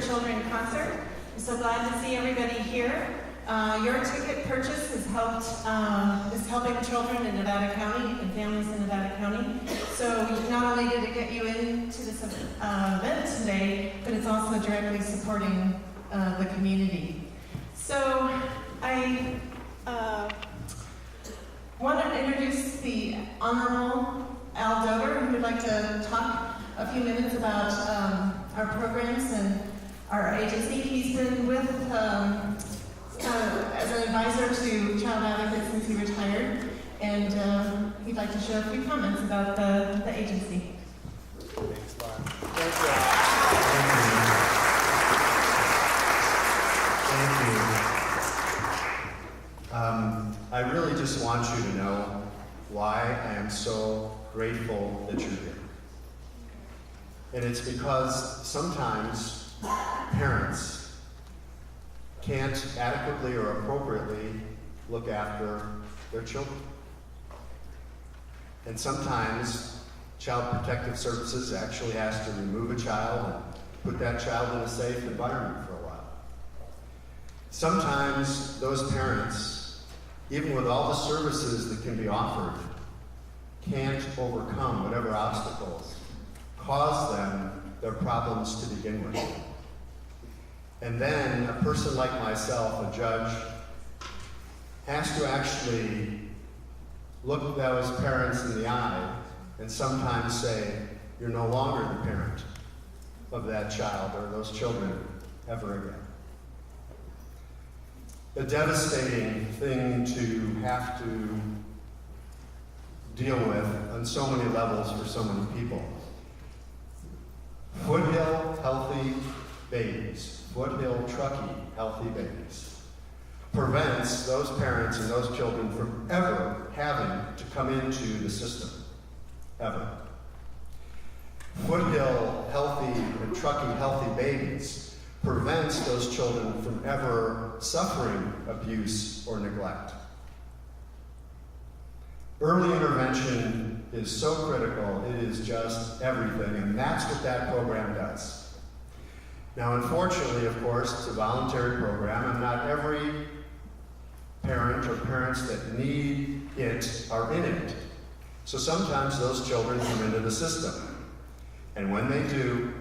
Children concert. I'm so glad to see everybody here. Your ticket purchase is helping children in Nevada County and families in Nevada County. So not only did it get you into this event today, but it's also directly supporting the community. So I want to introduce the Honorable Al Doder, who would like to talk a few minutes about our programs and our agency. He's been with as an advisor to Child Advocates since he retired, and he'd like to share a few comments about the agency. Thanks, Lauren. Thank you. I really just want you to know why I am so grateful that you're here. And it's because sometimes parents can't adequately or appropriately look after their children. And sometimes Child Protective Services actually has to remove a child and put that child in a safe environment for a while. Sometimes those parents, even with all the services that can be offered, can't overcome whatever obstacles cause them their problems to begin with. And then a person like myself, a judge, has to actually look those parents in the eye and sometimes say, you're no longer the parent of that child or those children ever again. A devastating thing to have to deal with on so many levels for so many people. Foothill Healthy Babies, Foothill Truckee Healthy Babies, prevents those parents and those children from ever having to come into the system, ever. Foothill Healthy and Truckee Healthy Babies prevents those children from ever suffering abuse or neglect. Early intervention is so critical, it is just everything, and that's what that program does. Now, unfortunately, of course, it's a voluntary program, and not every parent or parents that need it are in it. So sometimes those children come into the system. And when they do,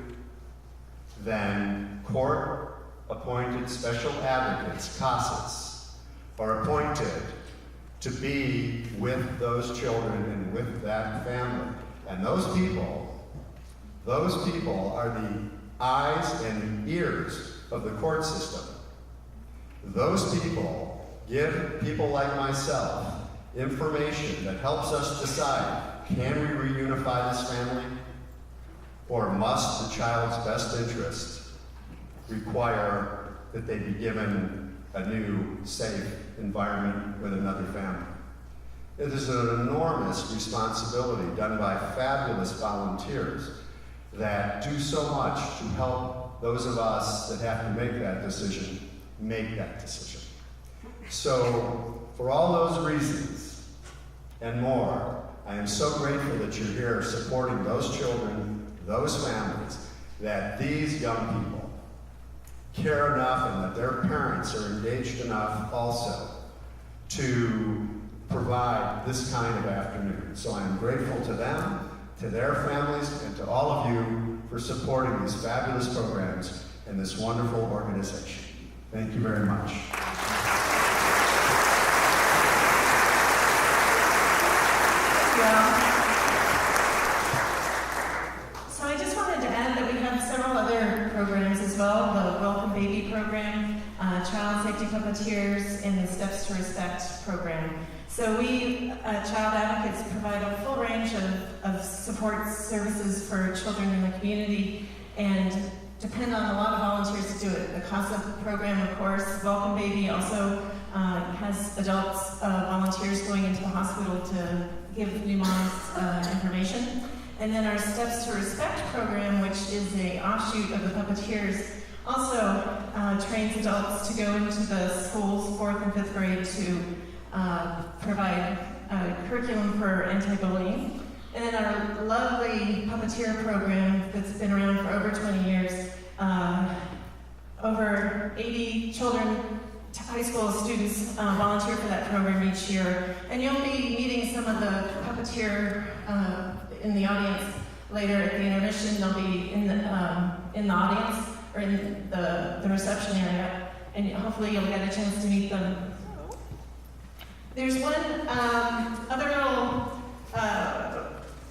then court-appointed special advocates, CASAs, are appointed to be with those children and with that family. And those people are the eyes and ears of the court system. Those people give people like myself information that helps us decide, can we reunify this family? Or must the child's best interest require that they be given a new, safe environment with another family? It is an enormous responsibility done by fabulous volunteers that do so much to help those of us that have to make that decision. So, for all those reasons and more, I am so grateful that you're here supporting those children, those families, that these young people care enough and that their parents are engaged enough also to provide this kind of afternoon. So I'm grateful to them, to their families, and to all of you for supporting these fabulous programs and this wonderful organization. Thank you very much. So I just wanted to add that we have several other programs as well, the Welcome Baby program, Child Safety Puppeteers, and the Steps to Respect program. So we, Child Advocates, provide a full range of support services for children in the community and depend on a lot of volunteers to do it. The CASA program, of course, Welcome Baby also has adults, volunteers going into the hospital to give new moms information. And then our Steps to Respect program, which is an offshoot of the Puppeteers, also trains adults to go into the schools, 4th and 5th grade, to provide curriculum for anti-bullying. And then our lovely puppeteer program that's been around for over 20 years over 80 children, high school students volunteer for that program each year. And you'll be meeting some of the puppeteer in the audience later at the intermission. They'll be in the audience or in the reception area, and hopefully you'll get a chance to meet them. There's one other little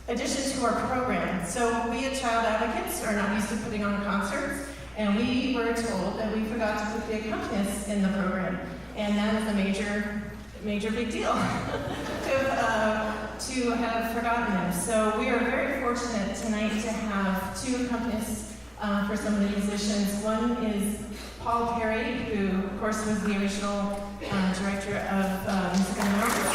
addition to our program. So we at Child Advocates are not used to putting on concerts, and we were told that we forgot to put the accompanists in the program, and that is a major big deal to have forgotten them. So we are very fortunate tonight to have two accompanists for some of the musicians. One is Paul Perry, who of course was the original director of Music in the Mountains.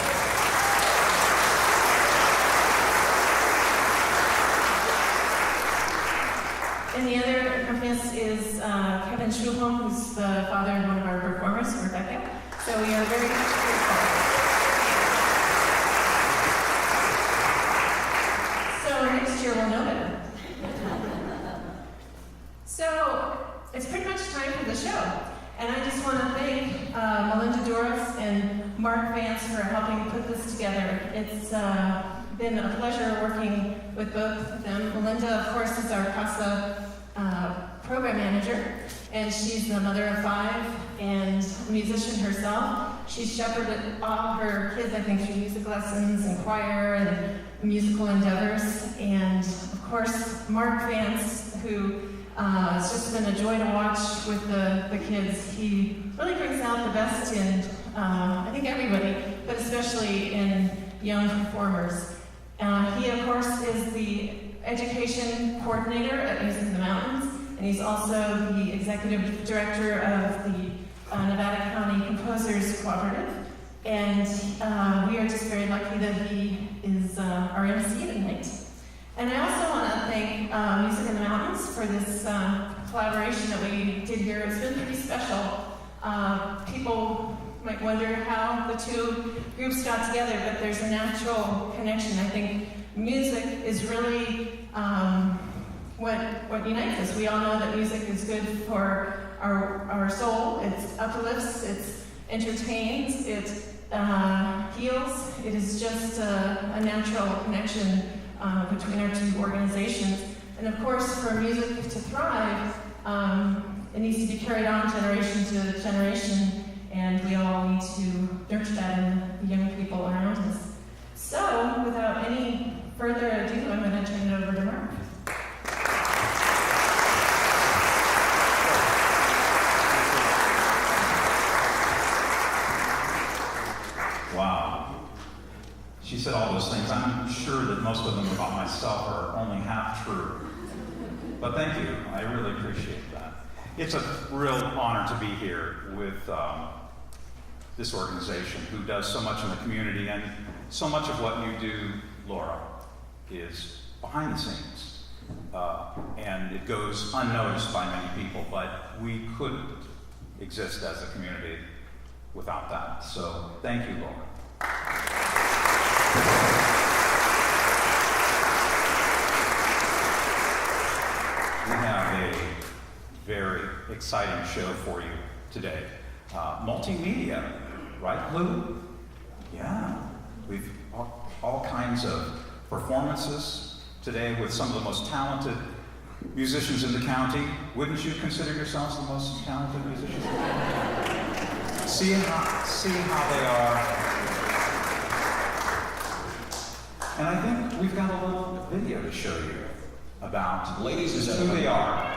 And the other accompanist is Kevin Schulholm, who's the father of one of our performers, Rebecca. So we are very grateful. So next year we'll know better. So it's pretty much time for the show. And I just want to thank Melinda Doris and Mark Vance for helping put this together. It's been a pleasure working with both of them. Melinda, of course, is our CASA program manager, and she's the mother of 5 and a musician herself. She's shepherded all her kids, I think, through music lessons and choir and musical endeavors. And of course, Mark Vance, who it's just been a joy to watch with the kids. He really brings out the best in, I think, everybody, but especially in young performers. He, of course, is the education coordinator at Music in the Mountains, and he's also the executive director of the Nevada County Composers Cooperative. And we are just very lucky that he is our MC tonight. And I also want to thank Music in the Mountains for this collaboration that we did here. It's been pretty special. People might wonder how the two groups got together, but there's a natural connection. I think music is really what unites us. We all know that music is good for our soul. It uplifts, it entertains, it heals. It is just a natural connection between our two organizations. And of course, for music to thrive, it needs to be carried on generation to generation, and we all need to nurture that in the young people around us. So, without any further ado, I'm going to turn it over to Mark. Wow. She said all those things. I'm sure that most of them about myself are only half true. But thank you. I really appreciate that. It's a real honor to be here with this organization who does so much in the community, and so much of what you do, Laura, is behind the scenes. And it goes unnoticed by many people, but we couldn't exist as a community without that. So thank you, Laura. We have a very exciting show for you today. Multimedia, right, Lou? Yeah. We've all kinds of performances today with some of the most talented musicians in the county. Wouldn't you consider yourselves the most talented musicians? See how they are. And I think we've got a little video to show you about ladies and gentlemen, who they are.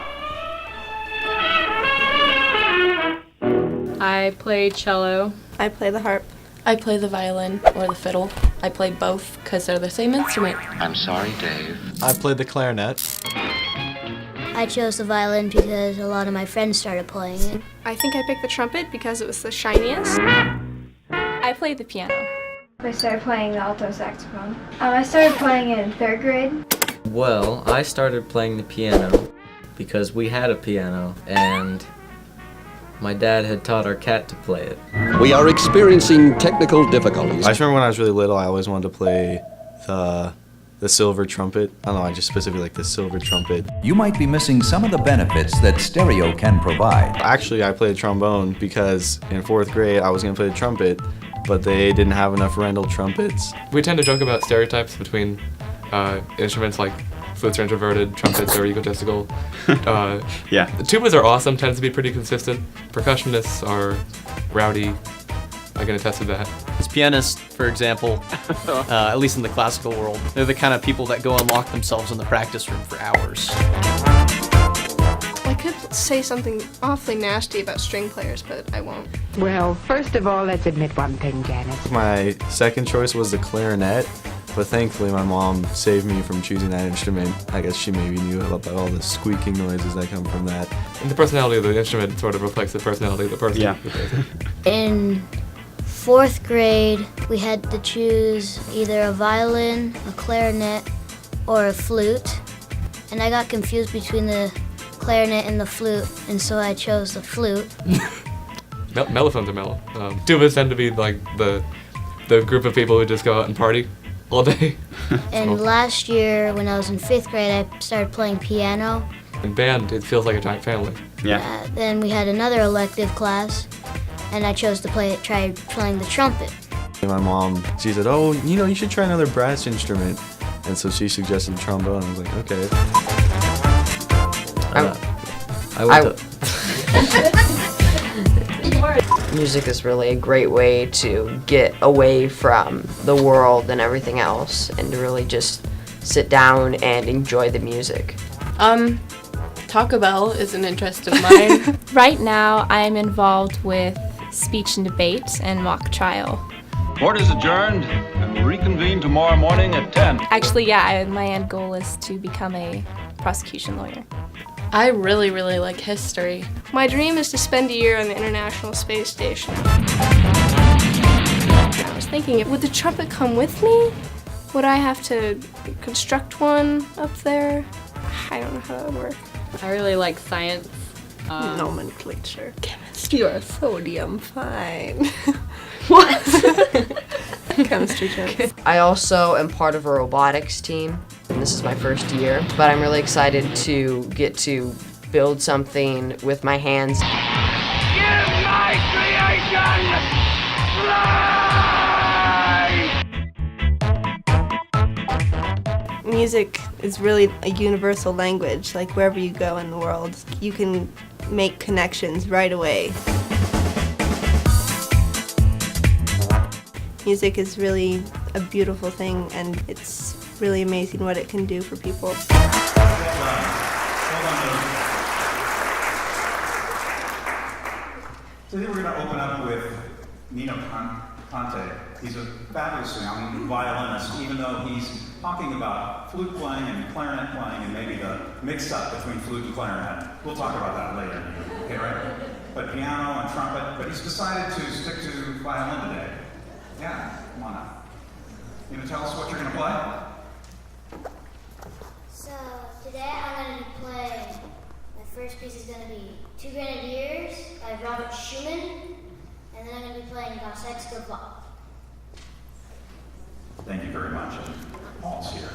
I play cello. I play the harp. I play the violin or the fiddle. I play both because they're the same instrument. I'm sorry, Dave. I played the clarinet. I chose the violin because a lot of my friends started playing it. I think I picked the trumpet because it was the shiniest. I play the piano. I started playing the alto saxophone. I started playing in 3rd grade. Well, I started playing the piano because we had a piano and my dad had taught our cat to play it. We are experiencing technical difficulties. I just remember when I was really little, I always wanted to play the the silver trumpet. I don't know, I just specifically like the silver trumpet. You might be missing some of the benefits that stereo can provide. Actually, I played trombone because in 4th grade I was going to play the trumpet, but they didn't have enough Rendell trumpets. We tend to joke about stereotypes between instruments like flutes are introverted, trumpets are egotistical. Yeah. The tubas are awesome, tends to be pretty consistent. Percussionists are rowdy. I can attest to that. As pianists, for example, at least in the classical world, they're the kind of people that go and lock themselves in the practice room for hours. I could say something awfully nasty about string players, but I won't. Well, first of all, let's admit one thing, Janet. My second choice was the clarinet, but thankfully my mom saved me from choosing that instrument. I guess she maybe knew about all the squeaking noises that come from that. And the personality of the instrument sort of reflects the personality of the person. Yeah. In 4th grade, we had to choose either a violin, a clarinet, or a flute. And I got confused between the clarinet and the flute, and so I chose the flute. Mellophones are mellow. Tubas tend to be like the group of people who just go out and party all day. And last year, when I was in 5th grade, I started playing piano. In band, it feels like a giant family. Yeah. Then we had another elective class, and I chose to try playing the trumpet. And my mom, she said, oh, you know, you should try another brass instrument. And so she suggested trombone, and I was like, okay. Music is really a great way to get away from the world and everything else and to really just sit down and enjoy the music. Taco Bell is an interest of mine. Right now, I am involved with speech and debate and mock trial. Court is adjourned and will reconvene tomorrow morning at 10. Actually, yeah, my end goal is to become a prosecution lawyer. I really, really like history. My dream is to spend a year on the International Space Station. I was thinking, would the trumpet come with me? Would I have to construct one up there? I don't know how that would work. I really like science. Nomenclature. Chemistry. You are sodium fine. What? Chemistry jokes. I also am part of a robotics team, and this is my first year, but I'm really excited to get to build something with my hands. Give my creation life! Music is really a universal language. Like wherever you go in the world, you can make connections right away. Music is really a beautiful thing, and it's really amazing what it can do for people. So here we're going to open up with Nino Conte. He's a fabulous young violinist, even though he's talking about flute playing and clarinet playing and maybe the mix-up between flute and clarinet. We'll talk about that later, okay, right? But piano and trumpet, but he's decided to stick to violin today. Yeah, come on up. You gonna tell us what you're gonna play? So today I'm going to be playing, my first piece is going to be Two Grenadiers by Robert Schumann, and then I'm going to be playing Das Extra Bach. Thank you very much. Paul's here.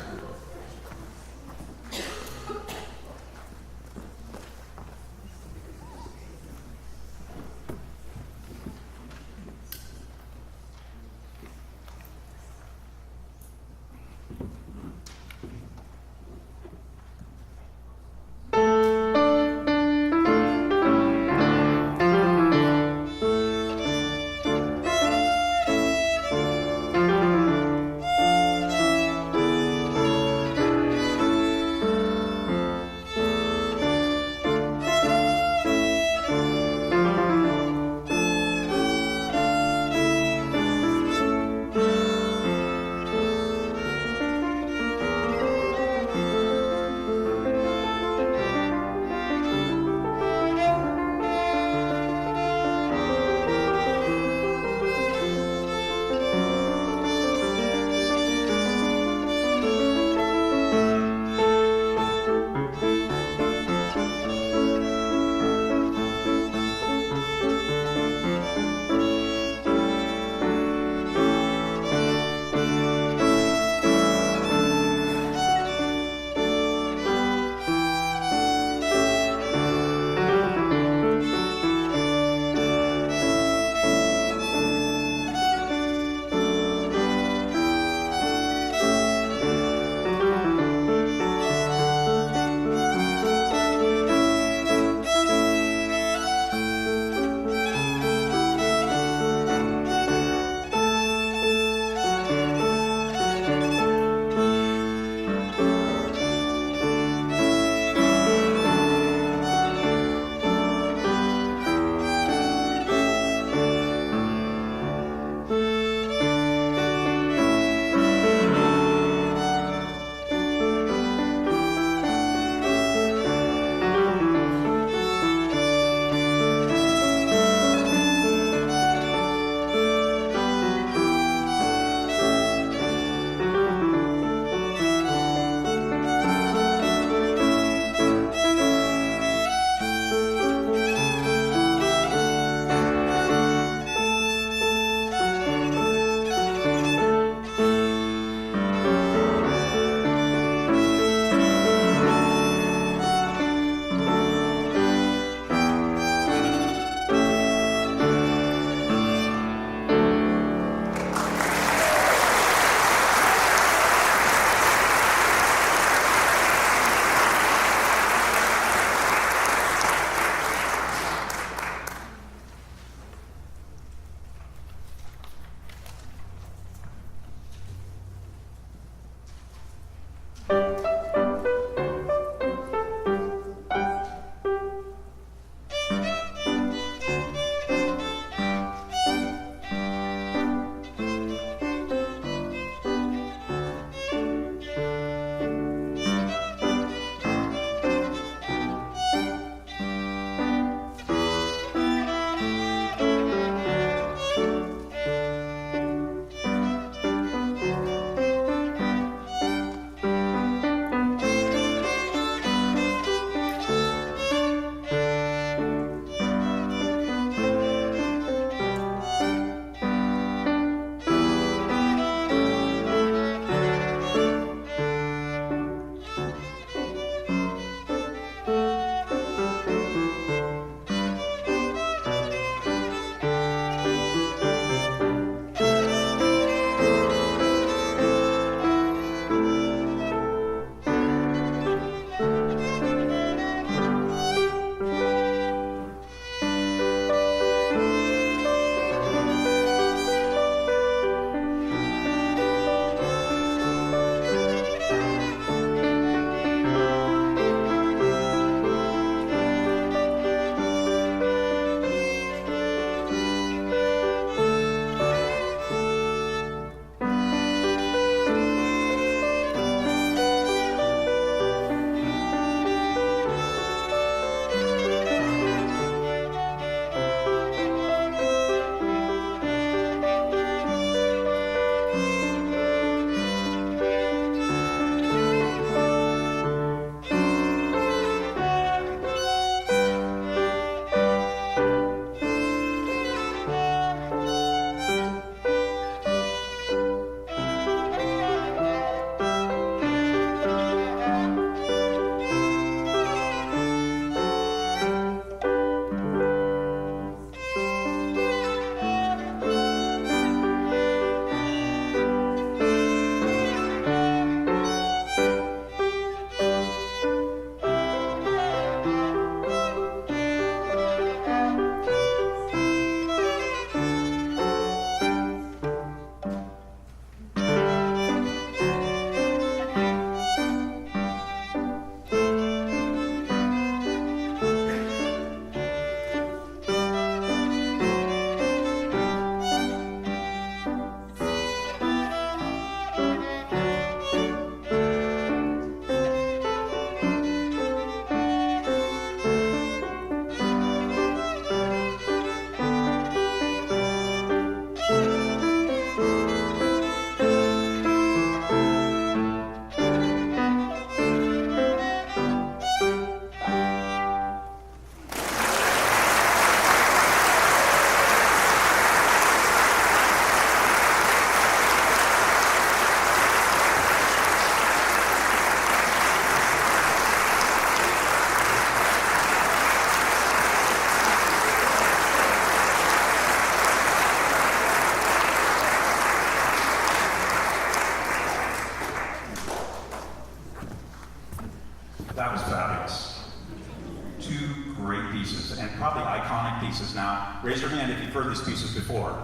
the iconic pieces. Now, raise your hand if you've heard these pieces before.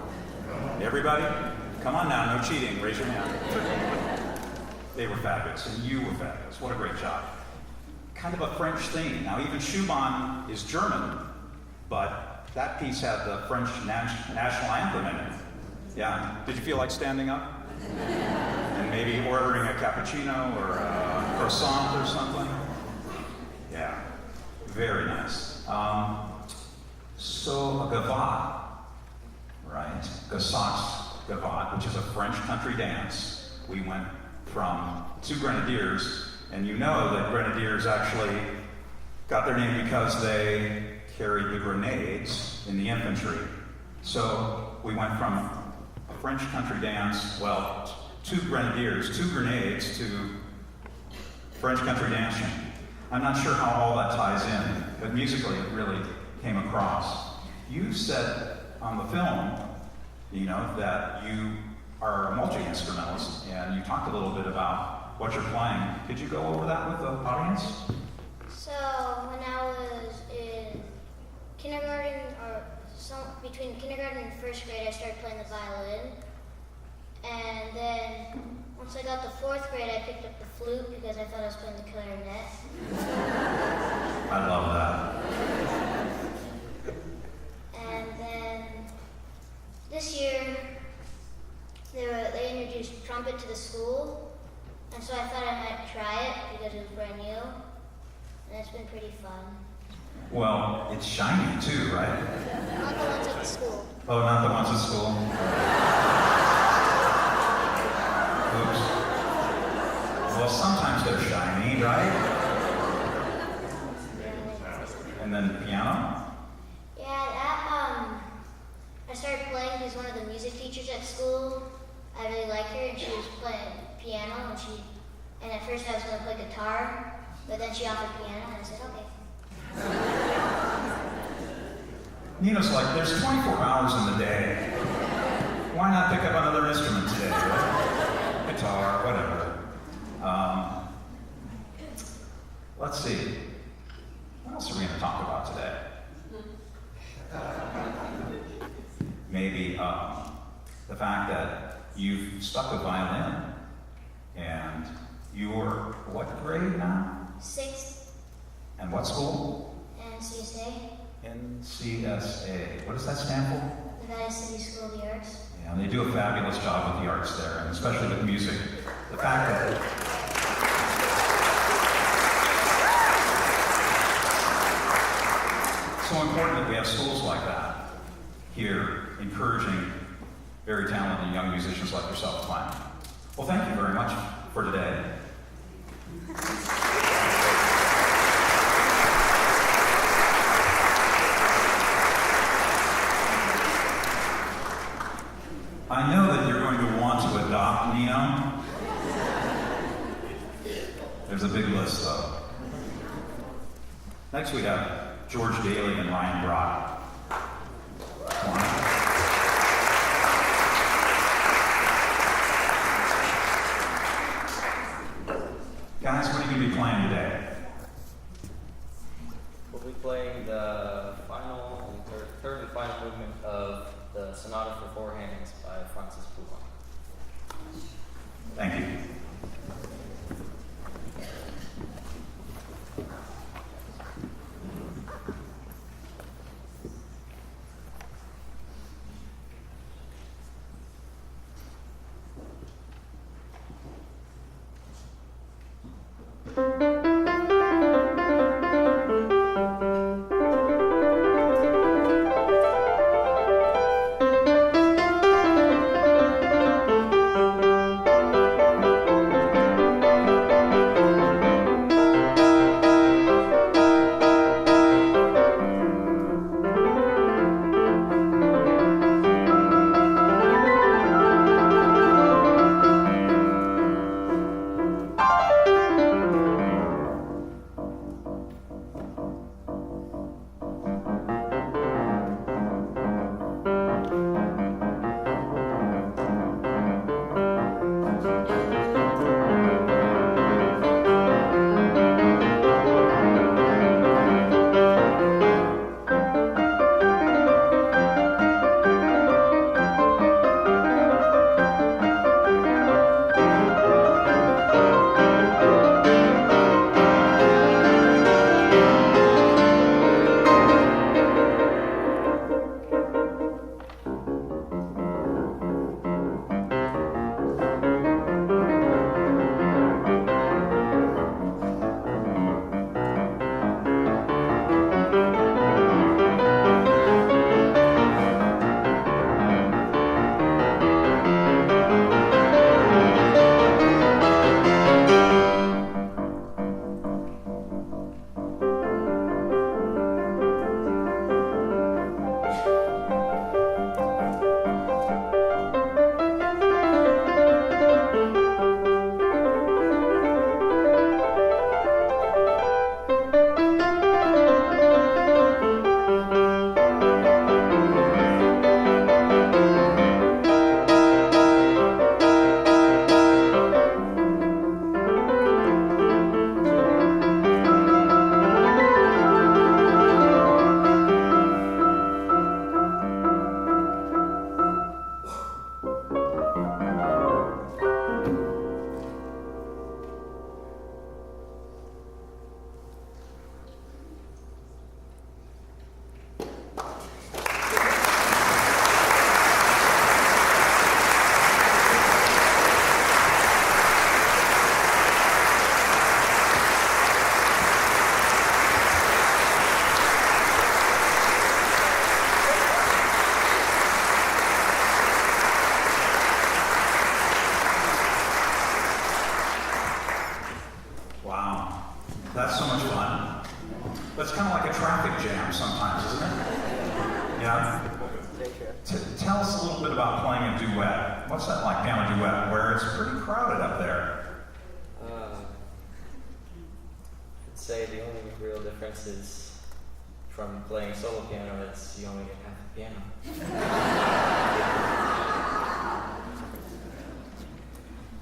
Everybody? Come on now, no cheating, raise your hand. They were fabulous, and you were fabulous. What a great job. Kind of a French theme. Now, even Schumann is German, but that piece had the French national anthem in it. Yeah. Did you feel like standing up? And maybe ordering a cappuccino or a croissant or something? Yeah. Very nice. So, a gavotte, right? Gossot's gavotte, which is a French country dance. We went from two grenadiers, and you know that grenadiers actually got their name because they carried the grenades in the infantry. So we went from a French country dance, well, two grenadiers, two grenades, to French country dancing. I'm not sure how all that ties in, but musically it really came across. You said on the film, you know, that you are a multi-instrumentalist, and you talked a little bit about what you're playing. Could you go over that with the audience? So when I was in kindergarten, or between kindergarten and first grade, I started playing the violin. And then once I got to fourth grade, I picked up the flute because I thought I was playing the clarinet. I love that. And then this year, they introduced trumpet to the school, and so I thought I might try it because it was brand new, and it's been pretty fun. Well, it's shiny too, right? Not the ones at the school. Oh, not the ones at school? Oops. Well, sometimes they're shiny, right? And then the piano? Yeah, I started playing because one of the music teachers at school, I really like her, and she was playing piano, and at first I was going to play guitar, but then she offered piano, and I said, okay. Nina's like, there's 24 hours in the day. Why not pick up another instrument today, right? Guitar, whatever. Let's see. What else are we going to talk about today? Maybe the fact that you've stuck with violin, and you're what grade now? 6th. And what school? And CSA. NCSA. What does that stand for? Nevada City School of the Arts. Yeah, and they do a fabulous job with the arts there, and especially with music. The fact that it's so important that we have schools like that here, encouraging very talented young musicians like yourself to play. Well, thank you very much for today. I know that you're going to want to adopt Nino. There's a big list, though. Next, we have George Daly and Ryan Brock. Guys, what are you going to be playing today? We'll be playing the final and third and final movement of the Sonata for Four Hands by Francis Poulenc. Thank you. Yeah? Tell us a little bit about playing a duet. What's that like, piano duet, where it's pretty crowded up there? I'd say the only real difference is from playing solo piano, it's you only get half the piano.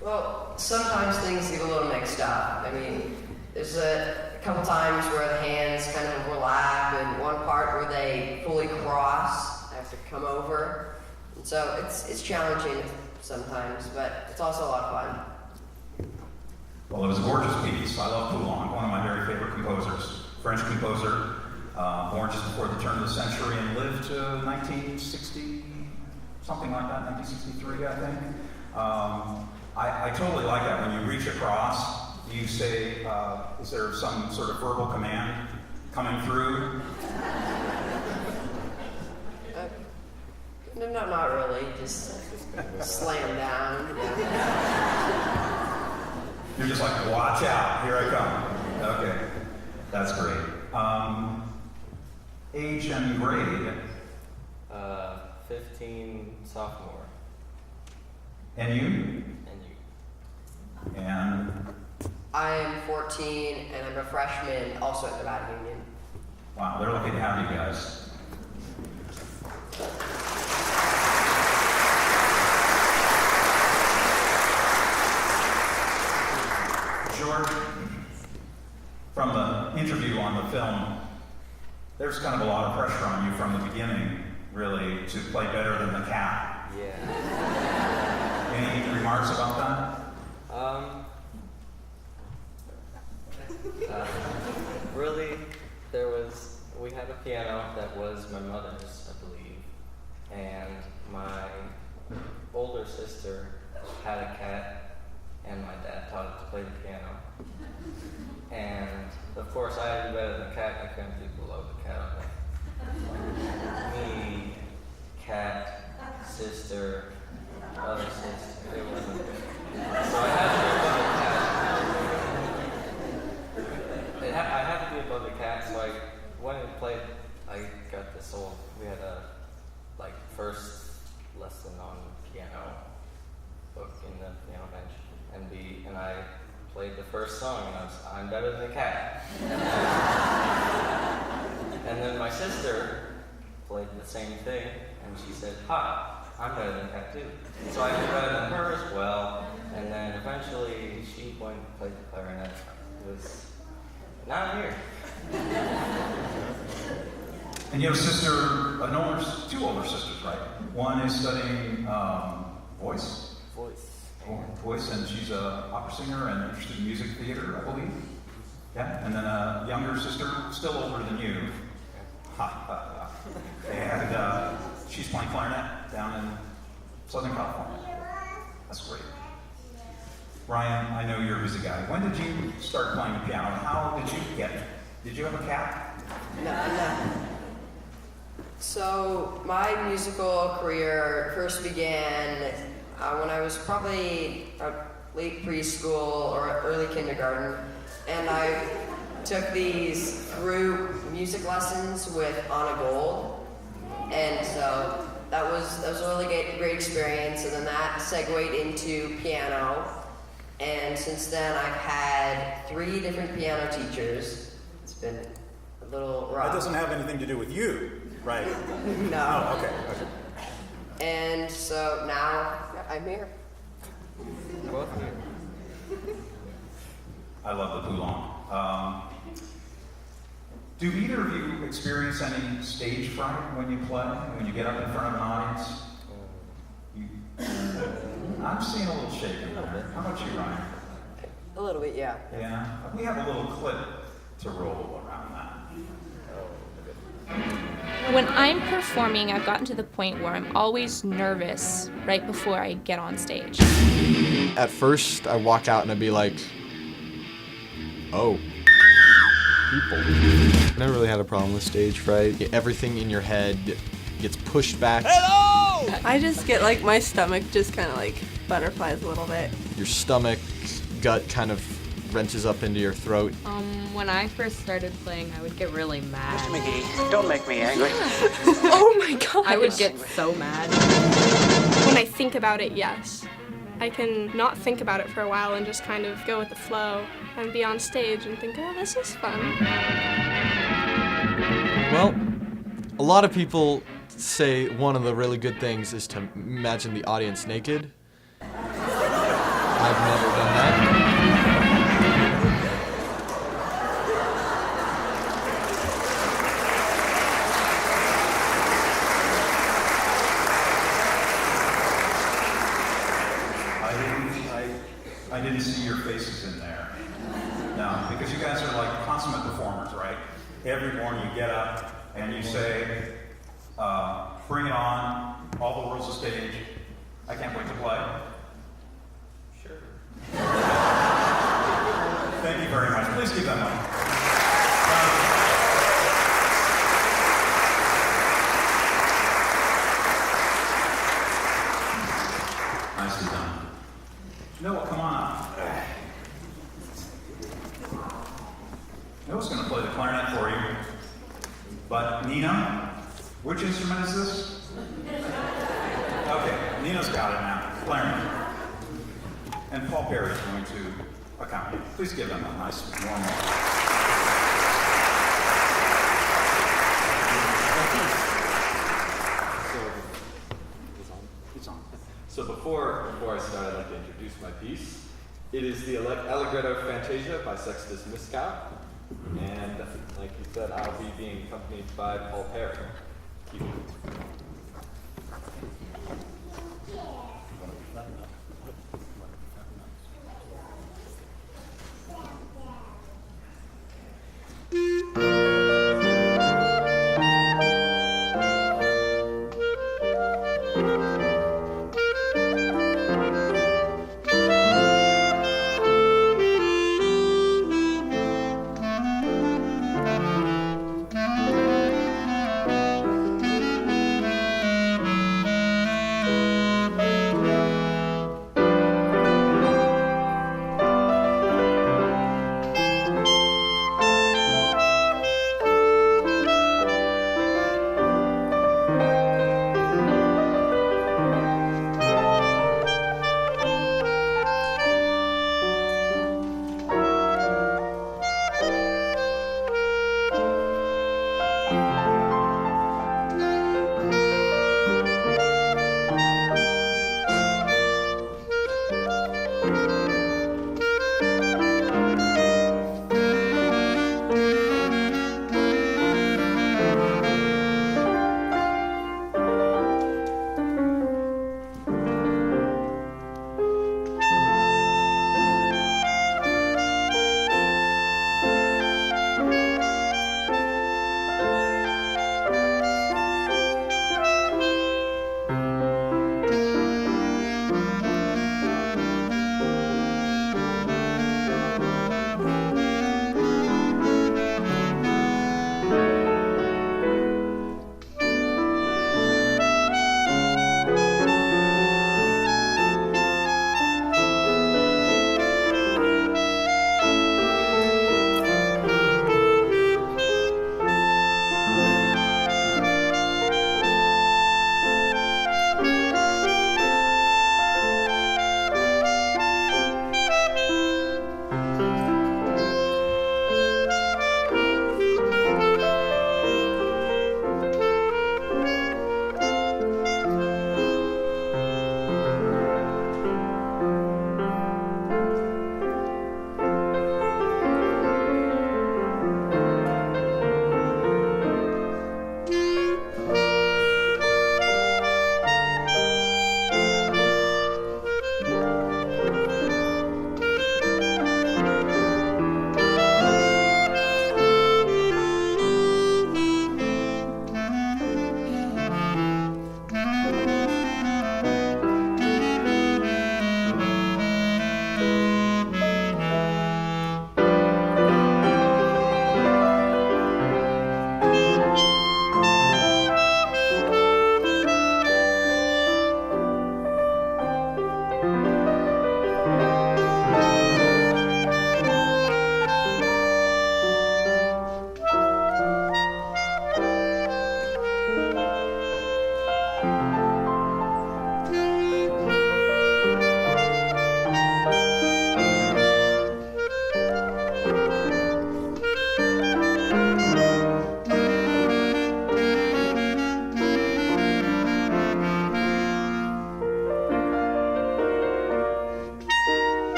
Well, sometimes things get a little mixed up. I mean, there's a couple times where the hands kind of overlap, and one part where they fully cross. I have to come over. And so it's challenging sometimes, but it's also a lot of fun. Well, it was a gorgeous piece. I love Poulenc, one of my very favorite composers. French composer, born just before the turn of the century and lived to 1960, something like that, 1963, I think. I totally like that. When you reach across, you say, is there some sort of verbal command coming through? No, not really. Just slam down. Yeah. You're just like, watch out, here I come. Okay, that's great. Age and grade? 15, sophomore. And you? And you. And? I am 14, and I'm a freshman, also at Nevada Union. Wow, they're lucky to have you guys. George, from the interview on the film, there's kind of a lot of pressure on you from the beginning, really, to play better than the cat. Yeah. Any remarks about that? Really, we had a piano that was my mother's, I believe, and my older sister had a cat, and my dad taught her to play the piano. And of course, I had to do better than the cat. I couldn't do below the cat on me, cat, sister, other sister. It wasn't good. So I had to be above the cat. I had to be above the cat, so I went and played. I got this old. We had a first lesson on piano book in the piano bench, and I played the first song, and I'm better than the cat. And then my sister played the same thing, and she said, "Ha, I'm better than the cat too." So I did better than her as well, and then eventually she went and played the clarinet. Now I'm here. And you have a sister, two older sisters, right? One is studying voice, and she's an opera singer and interested in music theater, I believe. Yeah, and then a younger sister, still older than you. And she's playing clarinet down in Southern California. That's great. Ryan, I know you're a busy guy. When did you start playing the piano? How did you get it? Did you have a cat? No. So my musical career first began when I was probably late preschool or early kindergarten, and I took these group music lessons with Anna Gold, and so that was a really great experience, and then that segued into piano, and since then I've had 3 different piano teachers. It's been a little rough. That doesn't have anything to do with you, right? No. Oh, okay. And so now I'm here. I love the Poulenc. Do either of you experience any stage fright when you play, when you get up in front of an audience? I'm seeing a little shaking there. How about you, Ryan? A little bit, yeah. Yeah? We have a little clip to roll around that. When I'm performing, I've gotten to the point where I'm always nervous right before I get on stage. At first, I walk out and I'd be like, oh, people. I never really had a problem with stage fright. Everything in your head gets pushed back. Hello! I just get my stomach just kind of butterflies a little bit. Your stomach, gut kind of wrenches up into your throat. When I first started playing, I would get really mad. Mr. McGee, don't make me angry. Oh my god. I would get so mad. When I think about it, yes. I can not think about it for a while and just kind of go with the flow and be on stage and think, oh, this is fun. Well, a lot of people say one of the really good things is to imagine the audience naked. I've never done that. I didn't see your faces in there. No, because you guys are like consummate performers, right? Every morning you get up and you say, bring it on, all the world's a stage. I can't wait to play. Sure. Thank you very much. Please give them up. Nicely done. Noah, come on up. Noah's going to play the clarinet for you. But Nina, which instrument is this? Okay, Nina's got it now. Clarinet. And Paul Perry is going to accompany. Please give them a nice warm So before I start, I'd like to introduce my piece. It is the Allegretto Fantasia by Sextus Miscau. And like you said, I'll be being accompanied by Paul Perry. Keep it.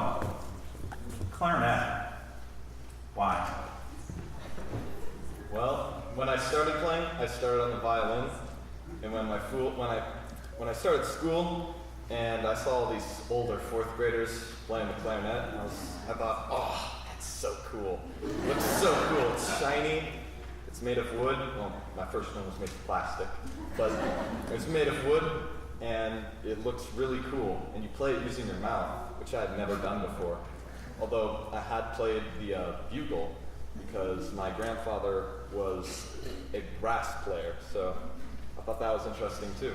So, clarinet. Why? Well, when I started playing, I started on the violin, and when I started school, and I saw all these older fourth graders playing the clarinet, I thought, oh, that's so cool. It looks so cool. It's shiny. It's made of wood. Well, my first one was made of plastic, but it's made of wood, and it looks really cool. And you play it using your mouth, which I had never done before. Although I had played the bugle, because my grandfather was a brass player, so I thought that was interesting too.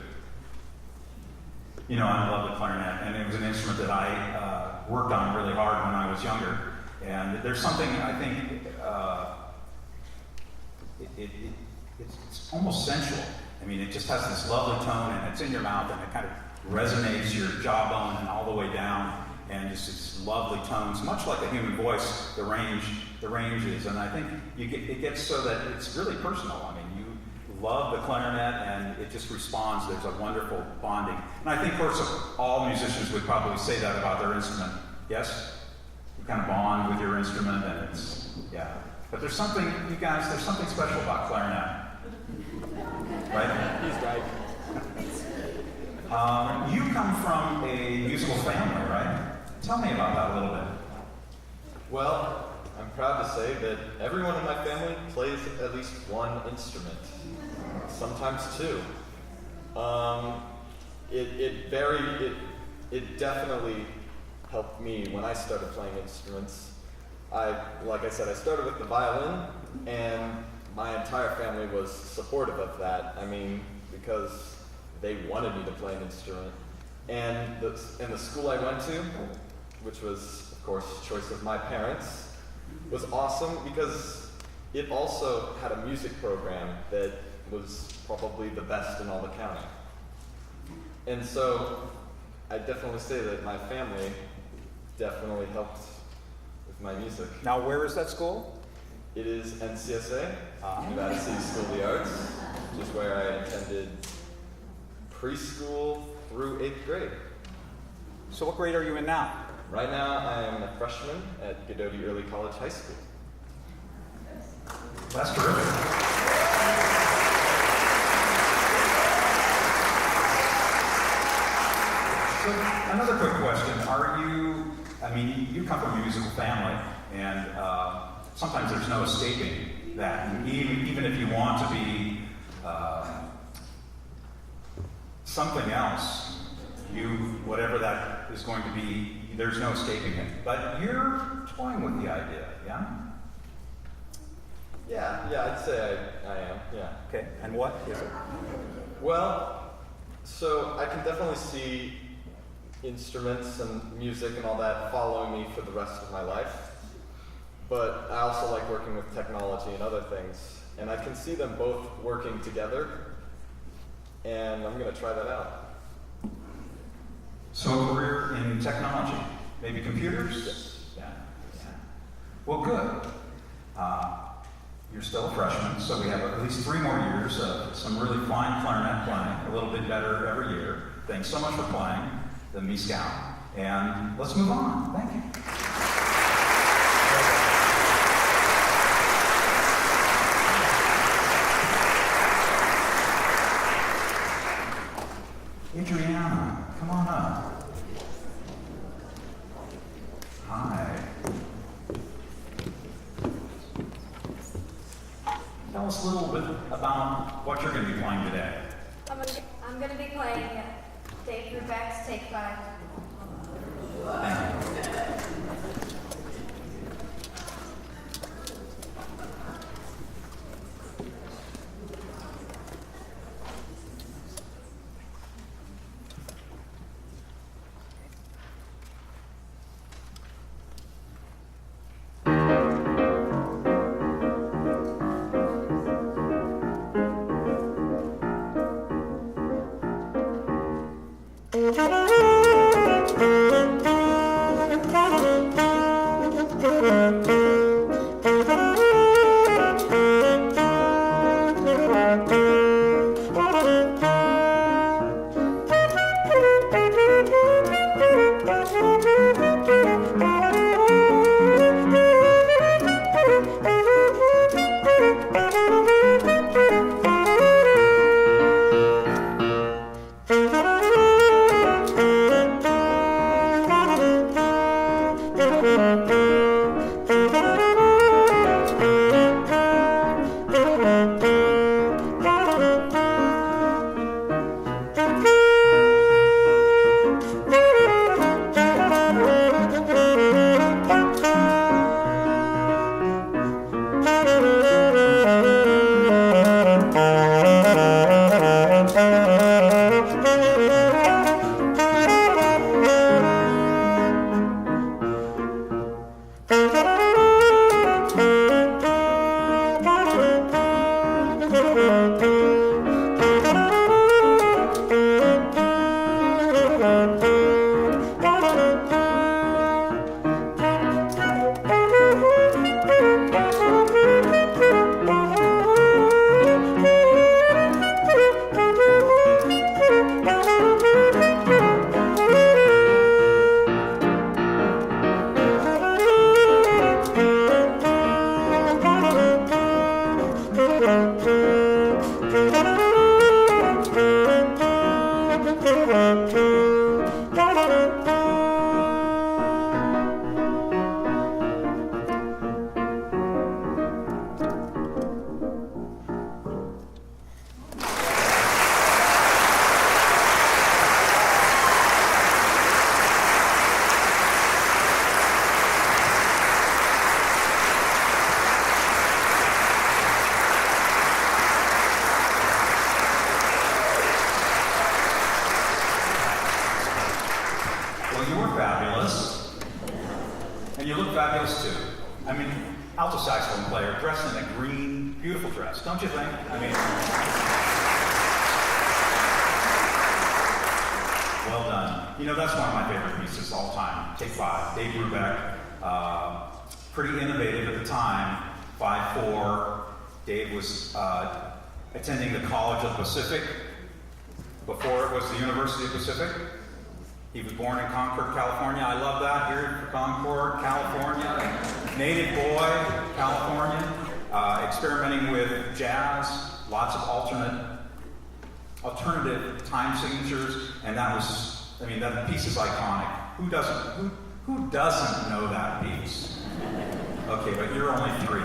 You know, I love the clarinet, and it was an instrument that I worked on really hard when I was younger. And there's something, I think, it's almost sensual. I mean, it just has this lovely tone, and it's in your mouth, and it kind of resonates your jawbone and all the way down, and just it's lovely tones, much like a human voice. The range is, and I think it gets so that it's really personal. I mean, you love the clarinet, and it just responds. There's a wonderful bonding, and I think, of course, all musicians would probably say that about their instrument. Yes, you kind of bond with your instrument, and it's But there's something, you guys, there's something special about clarinet. Right? He's right. You come from a musical family, right? Tell me about that a little bit. Well, I'm proud to say that everyone in my family plays at least one instrument, sometimes two. It definitely helped me when I started playing instruments. Like I said, I started with the violin, and my entire family was supportive of that. I mean, because they wanted me to play an instrument. And the school I went to, which was, of course, choice of my parents, was awesome because it also had a music program that was probably the best in all the county. And so I definitely say that my family definitely helped with my music. Now, where is that school? It is NCSA, Nevada City School of the Arts, which is where I attended preschool through 8th grade. So what grade are you in now? Right now, I am a freshman at Godoti Early College High School. That's terrific. So, another quick question. You come from a musical family, and sometimes there's no escaping that. And even if you want to be something else, whatever that is going to be, there's no escaping it. But you're toying with the idea, yeah? Yeah, I'd say I am, yeah. Okay, and what is it? Well, so I can definitely see instruments and music and all that following me for the rest of my life. But I also like working with technology and other things. And I can see them both working together. And I'm going to try that out. So a career in technology, maybe computers? Yes. Yeah. Well, good. You're still a freshman, so we have at least 3 more years of some really fine clarinet playing, a little bit better every year. Thanks so much for playing the Me Scout. And let's move on. Thank you. Adriana, come on up. Hi. Tell us a little bit about what you're going to be playing today. I'm going to be playing Dave Brubeck's Take 5. Well, you were fabulous. And you look fabulous too. I mean, alto saxophone player dressed in a green, beautiful dress, don't you think? I mean, well done. You know, that's one of my favorite pieces all time. Take 5, Dave Brubeck. Pretty innovative at the time, 5'4". Dave was attending the College of the Pacific before it was the University of Pacific. He was born in Concord, California. I love that, here in Concord, California. Native boy, California. Experimenting with jazz, lots of alternative time signatures, and that was, I mean, that piece is iconic. Who doesn't know that piece? Okay, but you're only 3.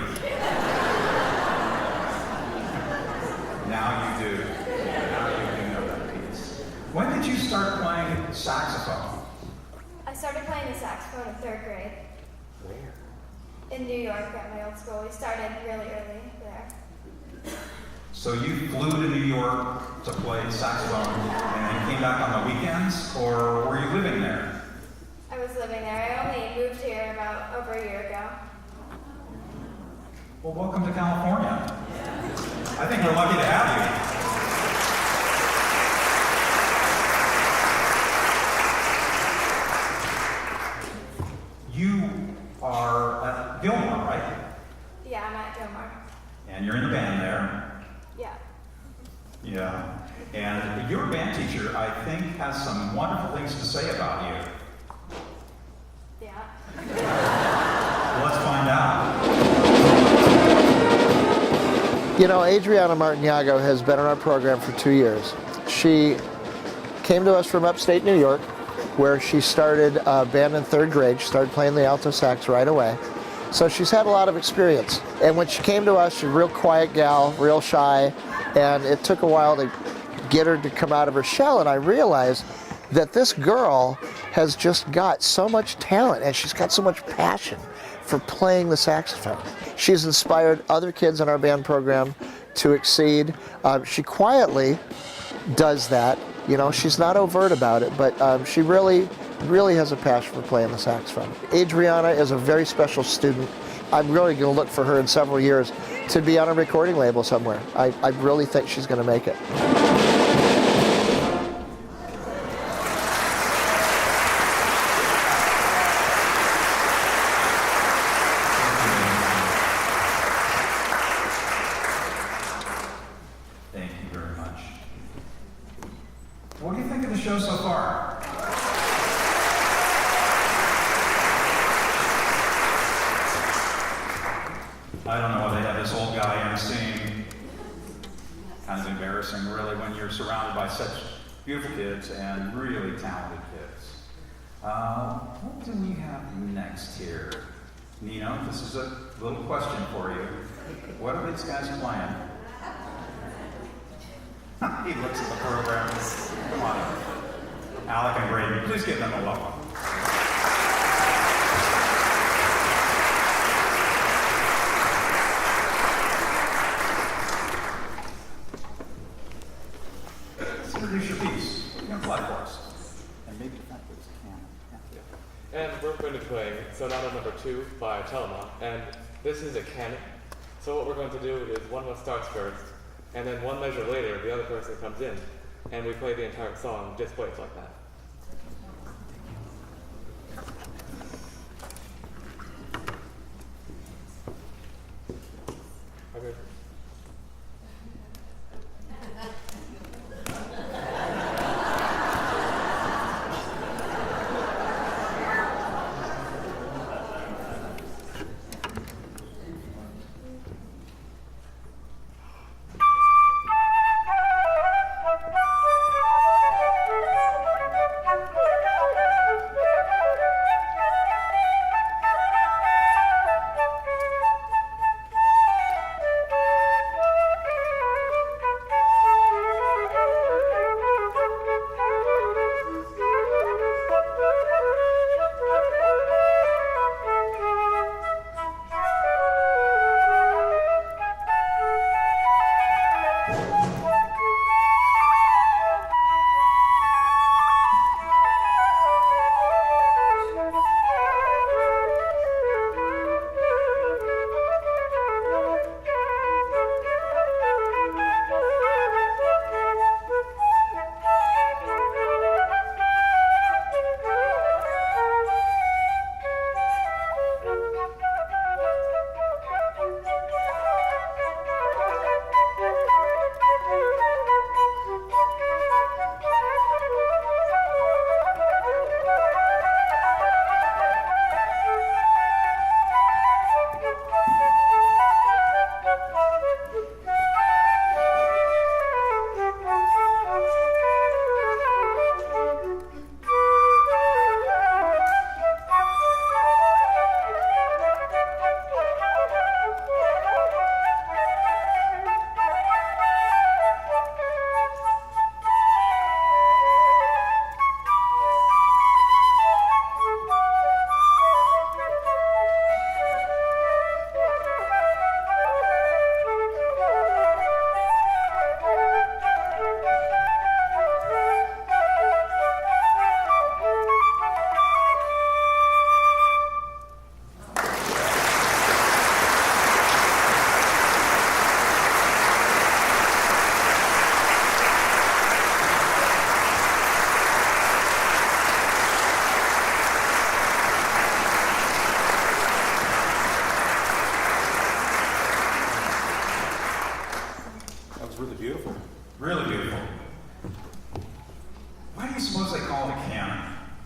Now you do. Now you do know that piece. When did you start playing saxophone? I started playing the saxophone in 3rd grade. Where? In New York at my old school. We started really early there. So you flew to New York to play saxophone and then came back on the weekends, or were you living there? I was living there. I only moved here about over a year ago. Well, welcome to California. I think we're lucky to have you. You are at Gilmore, right? Yeah, I'm at Gilmore. And you're in a band there. Yeah. Yeah. And your band teacher, I think, has some wonderful things to say about you. Yeah. Well, let's find out. You know, Adriana Martiniago has been in our program for 2 years. She came to us from upstate New York, where she started a band in 3rd grade. She started playing the alto sax right away. So she's had a lot of experience. And when she came to us, she's a real quiet gal, real shy, and it took a while to get her to come out of her shell, and I realized that this girl has just got so much talent, and she's got so much passion for playing the saxophone. She's inspired other kids in our band program to exceed. She quietly does that. You know, she's not overt about it, but she really has a passion for playing the saxophone. Adriana is a very special student. I'm really going to look for her in several years to be on a recording label somewhere. I really think she's going to make it. Thank you very much. What do you think of the show so far? I don't know why they have this old guy emceeing. Kind of embarrassing, really, when you're surrounded by such beautiful kids and really talented kids. What do we have next here? Nino, this is a little question for you. What are these guys playing? He looks at the program. Come on. Alec and Braden, please give them a welcome. Let's introduce your piece. You can play for us. And maybe if that was And we're going to be playing Sonata Number 2 by Telemann, and this is a canon. So what we're going to do is one starts first, and then one measure later, the other person comes in, and we play the entire song just plays like that. Okay.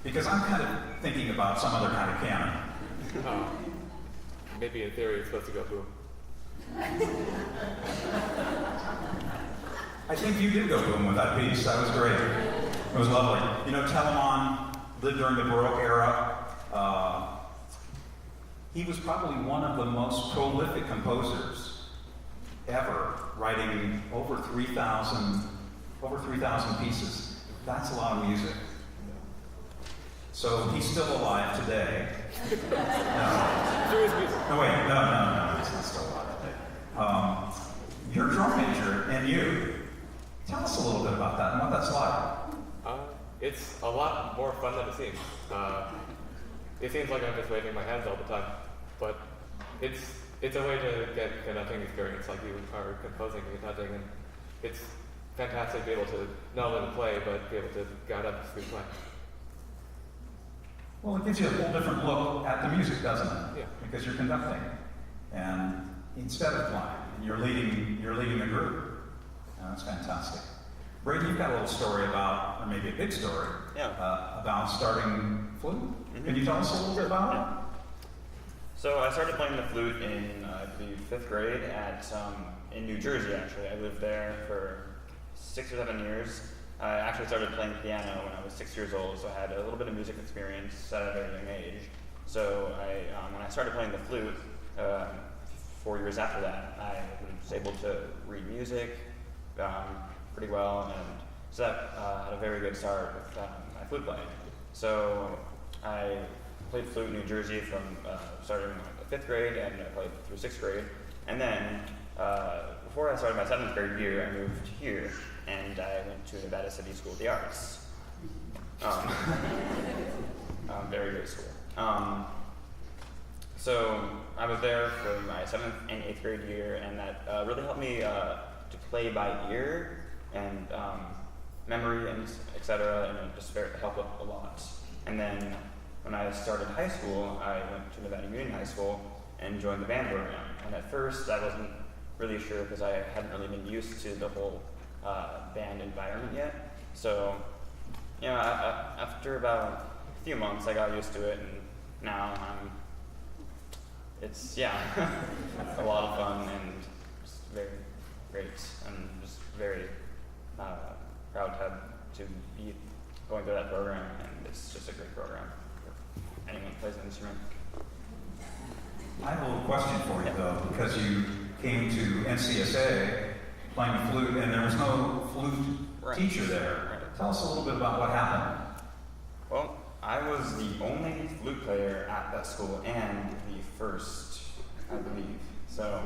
Because I'm kind of thinking about some other kind of canon. Maybe in theory it's supposed to go boom. I think you did go boom with that piece. That was great. It was lovely. You know, Telemann lived during the Baroque era. He was probably one of the most prolific composers ever, writing over 3,000 pieces. That's a lot of music. So he's still alive today. No, wait, no, he's not still alive today. You're a drum major, and you. Tell us a little bit about that and what that's like. It's a lot more fun than it seems. It seems like I'm just waving my hands all the time, but it's a way to get a nothing experience like you are composing and conducting, and it's fantastic to be able to not only play, but be able to guide up through play. Well, it gives you a whole different look at the music, doesn't it? Yeah. Because you're conducting, and instead of playing, and you're leading the group. That's fantastic. Brady, you've got a little story about, or maybe a big story, about starting flute. Can you tell us a little bit about it? So I started playing the flute in, I believe, 5th grade in New Jersey, actually. I lived there for 6 or 7 years. I actually started playing piano when I was 6 years old, so I had a little bit of music experience at a very young age. So when I started playing the flute, 4 years after that, I was able to read music pretty well, and so that had a very good start with my flute playing. So I played flute in New Jersey from starting the 5th grade, and I played through 6th grade. And then, before I started my 7th grade year, I moved here, and I went to Nevada City School of the Arts. Very great school. So I was there for my 7th and 8th grade year, and that really helped me to play by ear and memory and etc. And it just helped a lot. And then when I started high school, I went to Nevada Union High School and joined the band program. And at first, I wasn't really sure because I hadn't really been used to the whole band environment yet. So, you know, after about a few months, I got used to it, and now it's a lot of fun and just very great, and just very proud to be going through that program, and it's just a great program for anyone who plays an instrument. I have a little question for you, though, because you came to NCSA playing the flute, and there was no flute teacher there. Right. Tell us a little bit about what happened. Well, I was the only flute player at that school, and the first, I believe. So,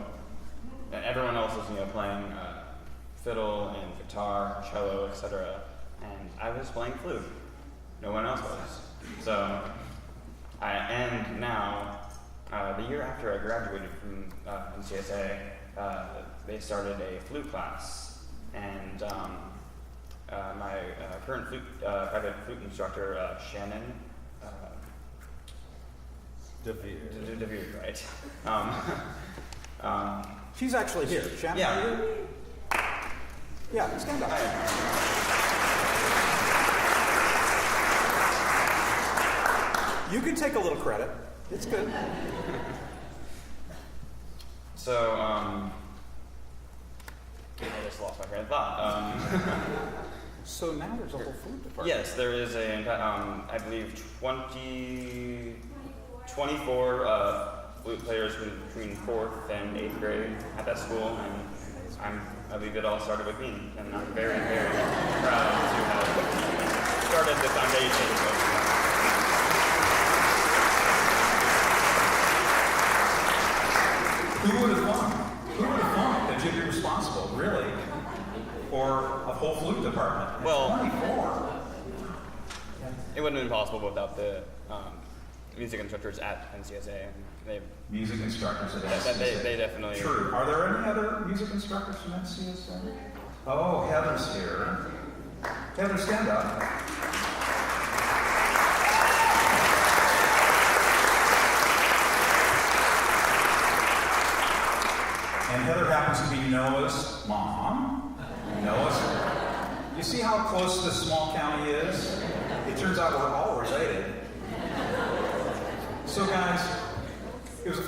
and everyone else was, playing fiddle and guitar, cello, etc. And I was playing flute. No one else was. So, and now, the year after I graduated from NCSA, they started a flute class, and my current private flute instructor, Shannon DeVere, right? She's actually here. Shannon, yeah. Are you? Yeah, stand up. You can take a little credit. It's good. So, I just lost my train of thought. So now there's a whole flute department. Yes, there is I believe 24 flute players between 4th and 8th grade at that school, and I believe it all started with me, and I'm very, very proud to have started the foundation of Who would have thought? Who would have thought that you'd be responsible, really, for a whole flute department? Well, 24. It wouldn't have been possible without the music instructors at NCSA. Music instructors at NCSA. They definitely. True. Are there any other music instructors from NCSA? Oh, Heather's here. Heather, stand up. And Heather happens to be Noah's mom. You see how close this small county is? It turns out we're all related. So guys, it was a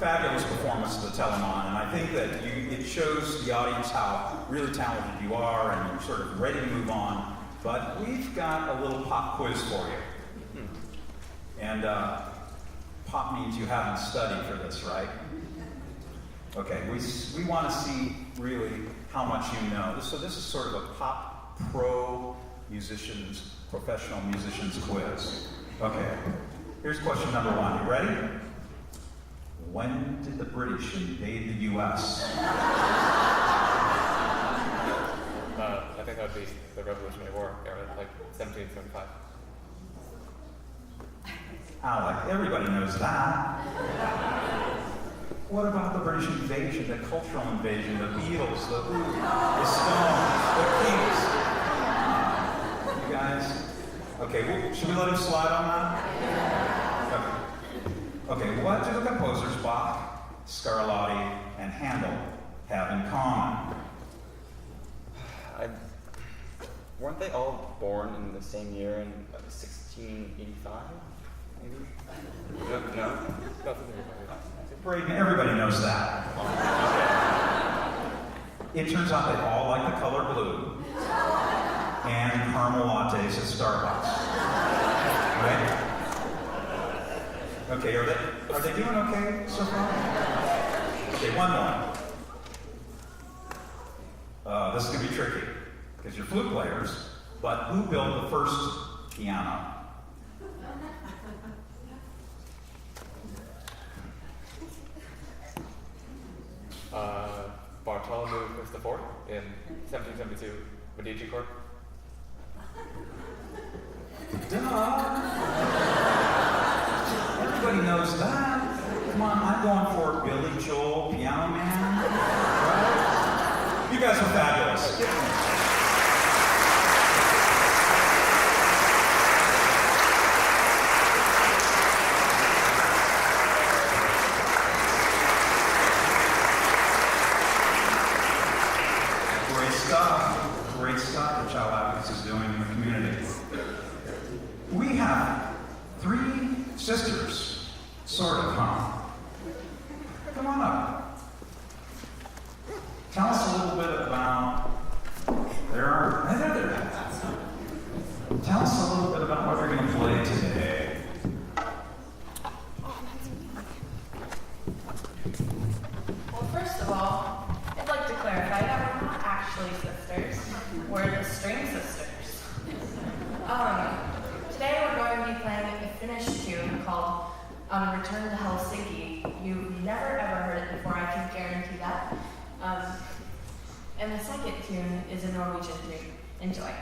fabulous performance of the Telemann, and I think that it shows the audience how really talented you are, and you're sort of ready to move on. But we've got a little pop quiz for you. And pop means you haven't studied for this, right? Okay, we want to see really how much you know. So this is sort of a pop professional musicians quiz. Okay, here's question number 1. You ready? When did the British invade the U.S.? I think that would be the Revolutionary War era, like 1775. Alec, everybody knows that. What about the British invasion, the cultural invasion, the Beatles, the Stones, the Kings? You guys? Okay, should we let him slide on that? Okay, what do the composers Bach, Scarlatti, and Handel have in common? Weren't they all born in the same year in 1685? Maybe? No? Braden, everybody knows that. It turns out they all like the color blue. and caramel lattes at Starbucks. Right? Okay, are they doing okay so far? Okay, one more. This is going to be tricky, because you're flute players, but who built the first piano? Bartholomew Christopher in 1772, Medici Court. Duh! Everybody knows that. Come on, I'm going for Billy Joel, Piano Man. Right? You guys are fabulous. Great stuff that Child Advocates is doing in the community. We have 3 sisters, sort of, huh? Come on up. Tell us a little bit about, there. Tell us a little bit about what you're going to play today. Well, first of all, I'd like to clarify that we're not actually sisters. We're the string sisters. Today we're going to be playing a Finnish tune called Return to Helsinki. You've never ever heard it before, I can guarantee that. And the second tune is a Norwegian tune. Enjoy.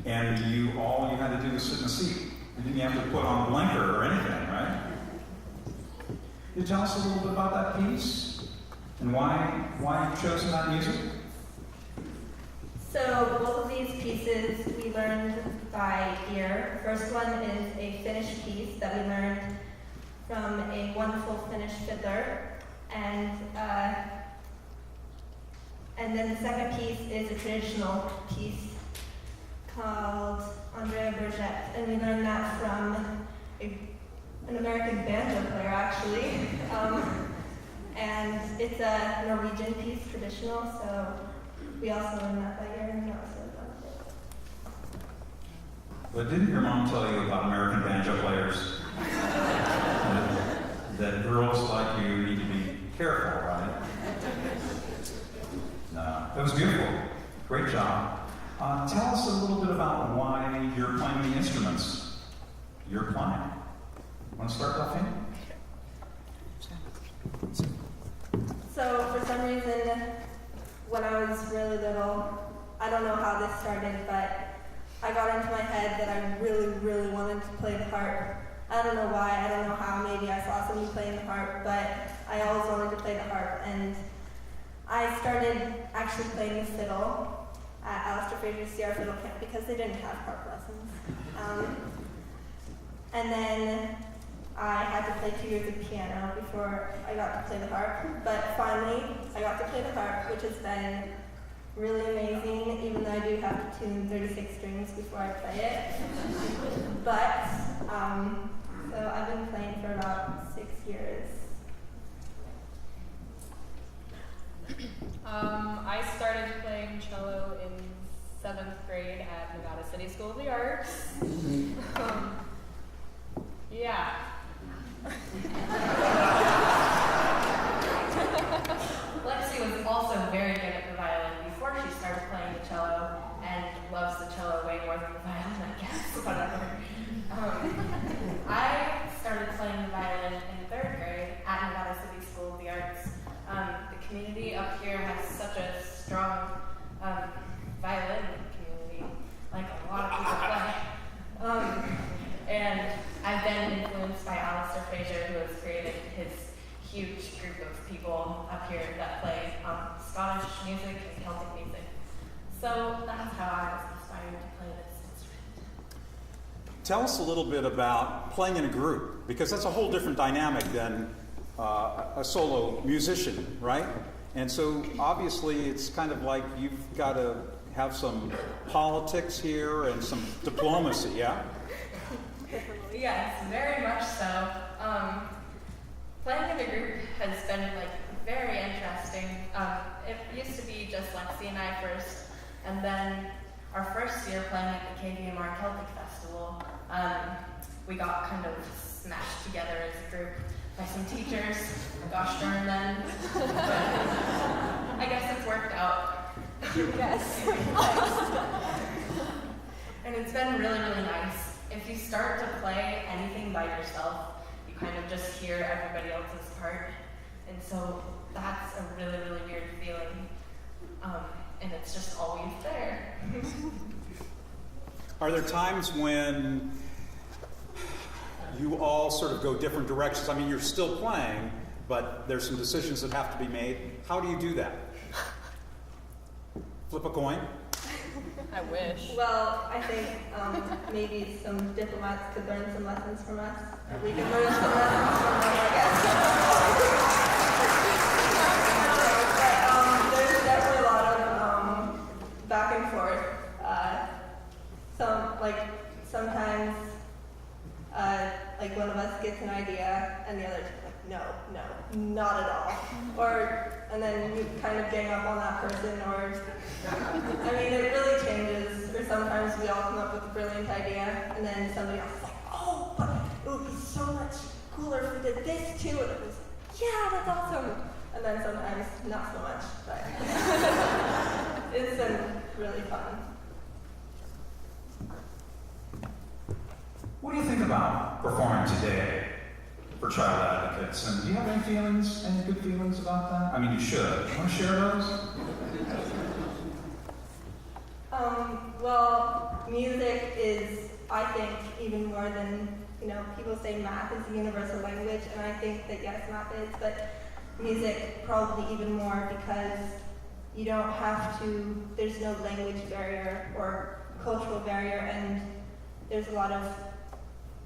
And all you had to do was sit in a seat. You didn't have to put on a blinker or anything, right? Can you tell us a little bit about that piece and why you've chosen that music? So both of these pieces we learned by ear. First one is a Finnish piece that we learned from a wonderful Finnish fiddler, and then the second piece is a traditional piece called Andrea Bourget, and we learned that from an American banjo player, actually. And it's a Norwegian piece, traditional, so we also learned that by ear, and that was really fun. But didn't your mom tell you about American banjo players? that girls like you need to be careful, right? No, that was beautiful. Great job. Tell us a little bit about why you're playing the instruments you're playing. Want to start, Delphine? So for some reason, when I was really little, I don't know how this started, but I got into my head that I really, really wanted to play the harp. I don't know why, I don't know how, maybe I saw somebody playing the harp, but I always wanted to play the harp. And I started actually playing the fiddle at Alistair Fraser's CR Fiddle Camp because they didn't have harp lessons. And then I had to play 2 years of piano before I got to play the harp. But finally, I got to play the harp, which has been really amazing, even though I do have to tune 36 strings before I play it. But, so I've been playing for about 6 years. I started playing cello in 7th grade at Nevada City School of the Arts. Yeah. Lexi was also very good at the violin before she started playing the cello, and loves the cello way more than the violin, I guess. Whatever. I started playing the violin in 3rd grade at Nevada City School of the Arts. The community up here has such a strong violin community, like a lot of people play. And I've been influenced by Alistair Fraser, who has created his huge group of people up here that play Scottish music and Celtic music. So that's how I was inspired to play this instrument. Tell us a little bit about playing in a group, because that's a whole different dynamic than a solo musician, right? And so obviously it's kind of like you've got to have some politics here and some diplomacy, yeah? Yes, very much so. Playing in a group has been very interesting. It used to be just Lexi and I first, and then our first year playing at the KVMR Celtic Festival, we got kind of smashed together as a group by some teachers. Gosh darn them. But I guess it's worked out. Yes. And it's been really, really nice. If you start to play anything by yourself, you kind of just hear everybody else's part. And so that's a really, really weird feeling. And it's just always there. Are there times when you all sort of go different directions? I mean, you're still playing, but there's some decisions that have to be made. How do you do that? Flip a coin? I wish. Well, I think maybe some diplomats could learn some lessons from us, or we could learn some lessons from them, I guess. But there's definitely a lot of back and forth. Sometimes one of us gets an idea and the other's like, no, not at all. And then you kind of gang up on that person, I mean, it really changes. Or sometimes we all come up with a brilliant idea, and then somebody else is like, oh, but it would be so much cooler if we did this too. And it was, yeah, that's awesome. And then sometimes not so much, but it's been really fun. What do you think about performing today for Child Advocates? And do you have any feelings, any good feelings about that? I mean, you should. You want to share those? Well, music is, I think, even more than, people say math is a universal language, and I think that yes, math is, but music probably even more, because you don't have to, there's no language barrier or cultural barrier, and there's a lot of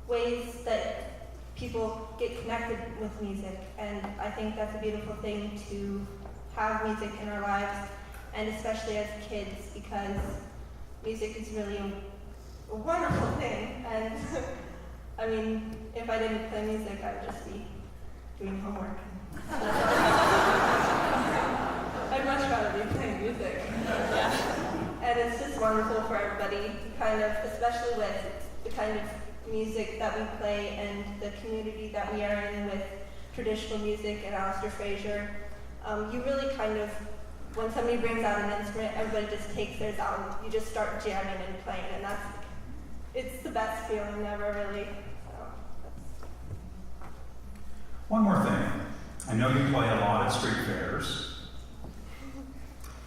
ways that people get connected with music, and I think that's a beautiful thing to have music in our lives, and especially as kids, because music is really a wonderful thing, and I mean, if I didn't play music, I would just be doing homework. I'd much rather be playing music. And it's just wonderful for everybody, especially with the kind of music that we play and the community that we are in with traditional music and Alistair Fraser. You really when somebody brings out an instrument, everybody just takes theirs out and you just start jamming and playing, and it's the best feeling ever, really. One more thing. I know you play a lot at street fairs,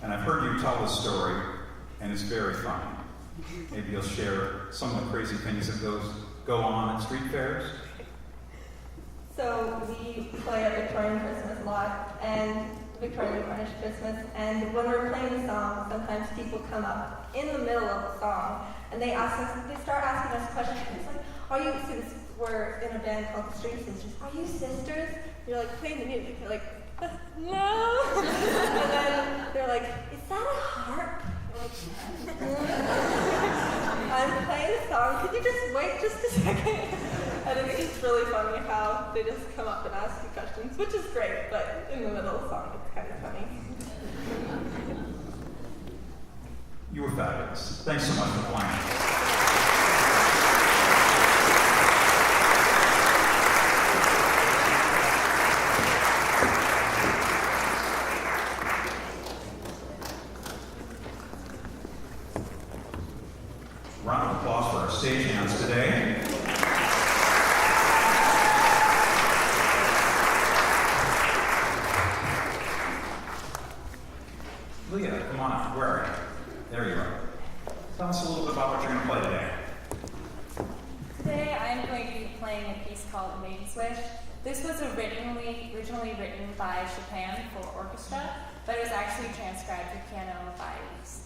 and I've heard you tell this story, and it's very funny. Maybe you'll share some of the crazy things that go on at street fairs. So we play at Victorian Christmas a lot, and Victorian Cornish Christmas, and when we're playing the song, sometimes people come up in the middle of the song, and they start asking us questions. It's like, since we're in a band called the String Sisters, are you sisters? You're like playing the music, you're like, no. And then they're like, is that a harp? I'm playing a song, could you just wait just a second? And it's just really funny how they just come up and ask you questions, which is great, but in the middle of the song, it's kind of funny. You were fabulous. Thanks so much for playing. Round of applause for our stagehands today. Leah, come on up. Where are you? There you are. Tell us a little bit about what you're going to play today. Today I'm going to be playing a piece called A Maiden's Wish. This was originally written by Chopin for orchestra, but it was actually transcribed for piano by Liszt.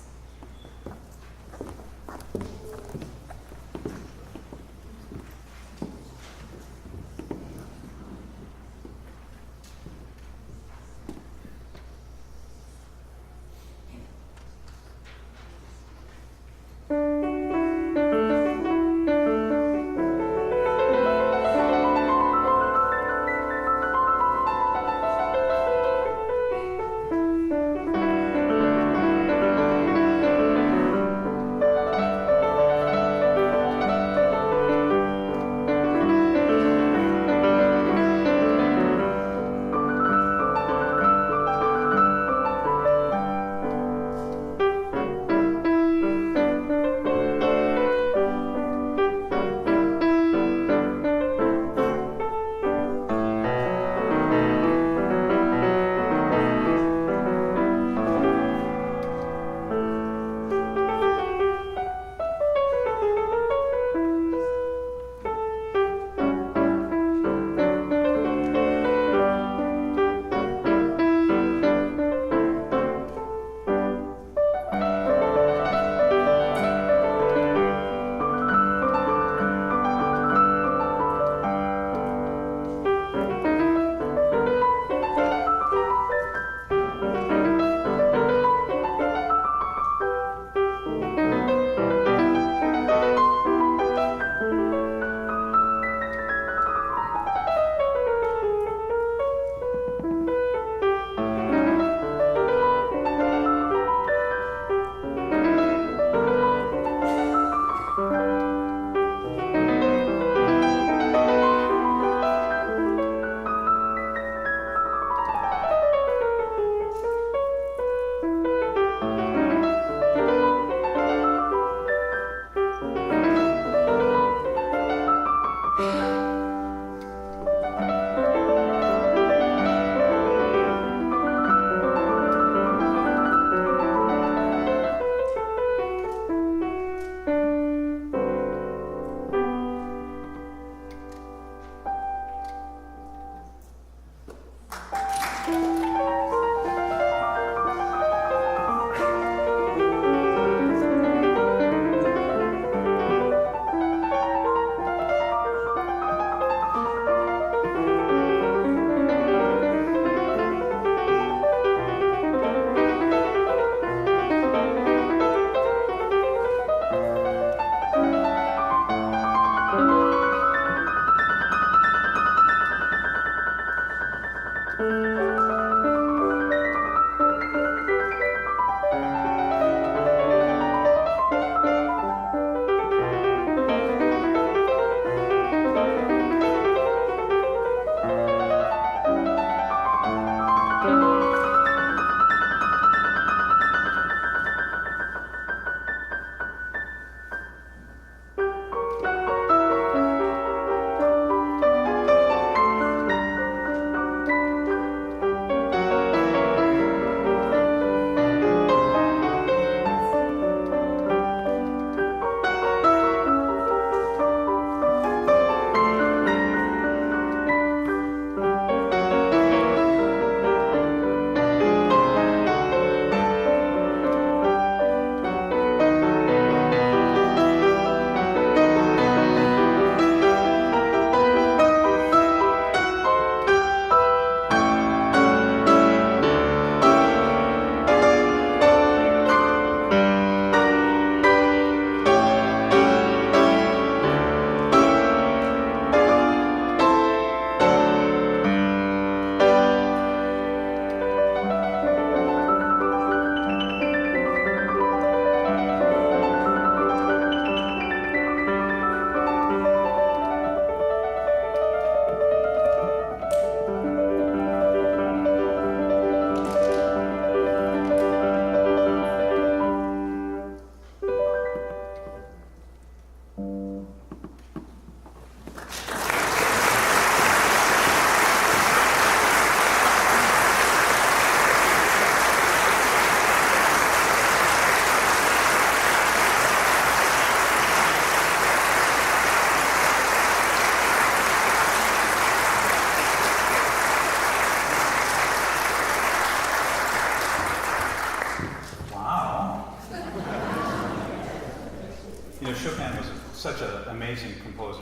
You know, Chopin was such an amazing composer,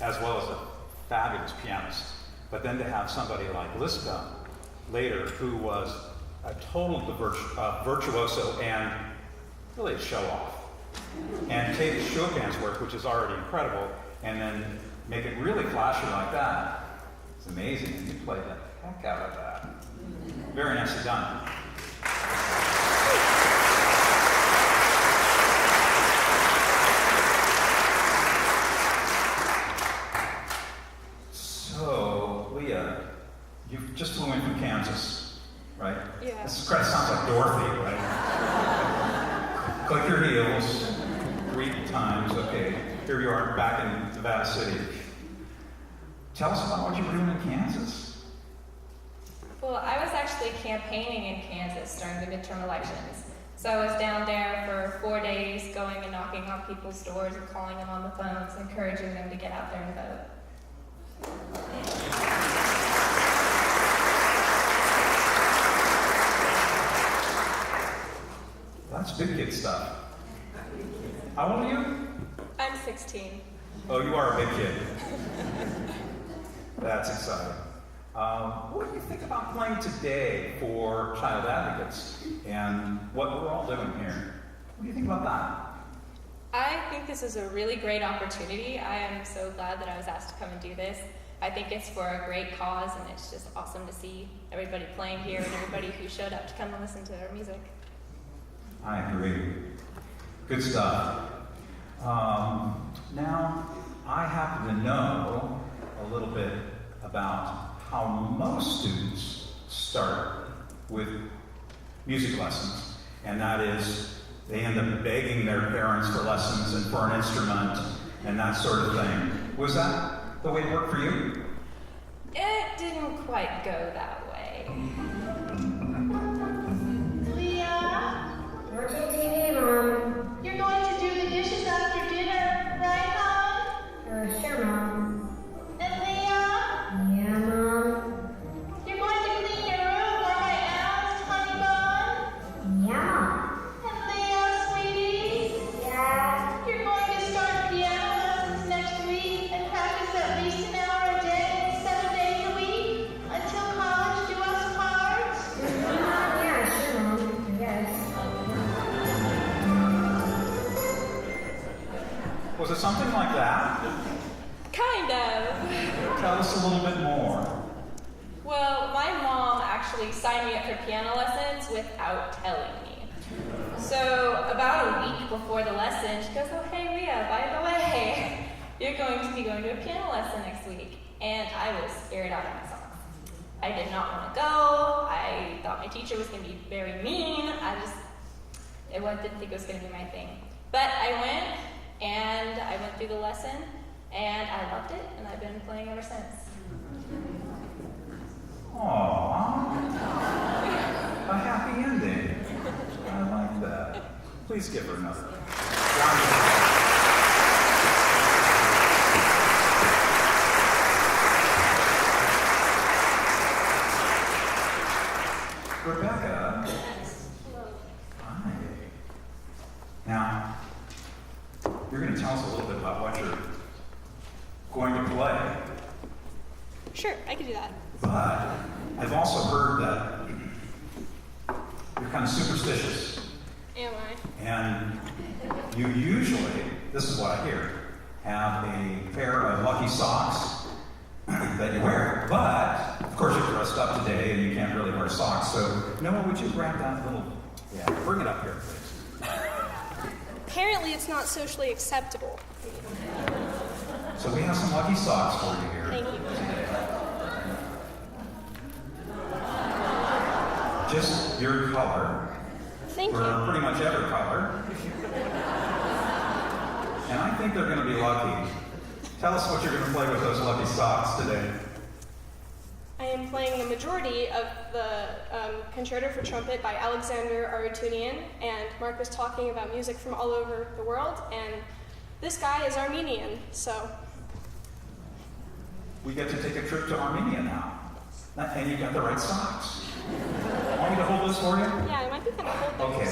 as well as a fabulous pianist. But then to have somebody like Liszka later, who was a total virtuoso and really a show-off, and take Chopin's work, which is already incredible, and then make it really flashy like that, it's amazing. And you played the heck out of that. Very nicely done. So, Leah, you just flew in from Kansas, right? Yeah. This kind of sounds like Dorothy, right? Click your heels 3 times. Okay, here you are back in Nevada City. Tell us about what you were doing in Kansas. Well, I was actually campaigning in Kansas during the midterm elections. So I was down there for 4 days, going and knocking on people's doors and calling them on the phones, encouraging them to get out there and vote. That's big kid stuff. How old are you? I'm 16. Oh, you are a big kid. That's exciting. What do you think about playing today for child advocates and what we're all doing here? What do you think about that? I think this is a really great opportunity. I am so glad that I was asked to come and do this. I think it's for a great cause, and it's just awesome to see everybody playing here and everybody who showed up to come and listen to our music. I agree. Good stuff. Now, I happen to know a little bit about how most students start with music lessons, and that is they end up begging their parents for lessons and for an instrument and that sort of thing. Was that the way it worked for you? It didn't quite go that way. Leah? Watching TV, Mom. You're going to do the dishes after dinner, right, Mom? Sure, Mom. And Leah? Yeah, Mom. You're going to clean your room while I asked, honey bun? Yeah. And Leah, sweetie? Yeah. You're going to start piano lessons next week and practice at least an hour a day, 7 days a week, until college do us parts? Yeah, sure, Mom. Yes. Was it something like that? Kind of. Tell us a little bit more. Well, my mom actually signed me up for piano lessons without telling me. So about a week before the lesson, she goes, "Oh, hey, Leah, by the way, you're going to be going to a piano lesson next week." And I was scared out of my socks. I did not want to go. I thought my teacher was going to be very mean. I didn't think it was going to be my thing. But I went, and I went through the lesson, and I loved it, and I've been playing ever since. Aww. A happy ending. I like that. Please give her another. Rebecca. Hi. Now, you're going to tell us a little bit about what you're going to play. Sure, I could do that. But I've also heard that you're kind of superstitious. Am I? And you usually, this is what I hear, have a pair of lucky socks that you wear. But, of course, you're dressed up today and you can't really wear socks. So, Noah, would you grab that little, bring it up here, please. Apparently, it's not socially acceptable. So we have some lucky socks for you here. Thank you. Just your color. Thank for you. pretty much every color. And I think they're going to be lucky. Tell us what you're going to play with those lucky socks today. I am playing the majority of the Concerto for Trumpet by Alexander Arutunian, and Mark was talking about music from all over the world, and this guy is Armenian, so. We get to take a trip to Armenia now. And you got the right socks. Want me to hold this for you? Yeah, it might be kind of cold. Okay.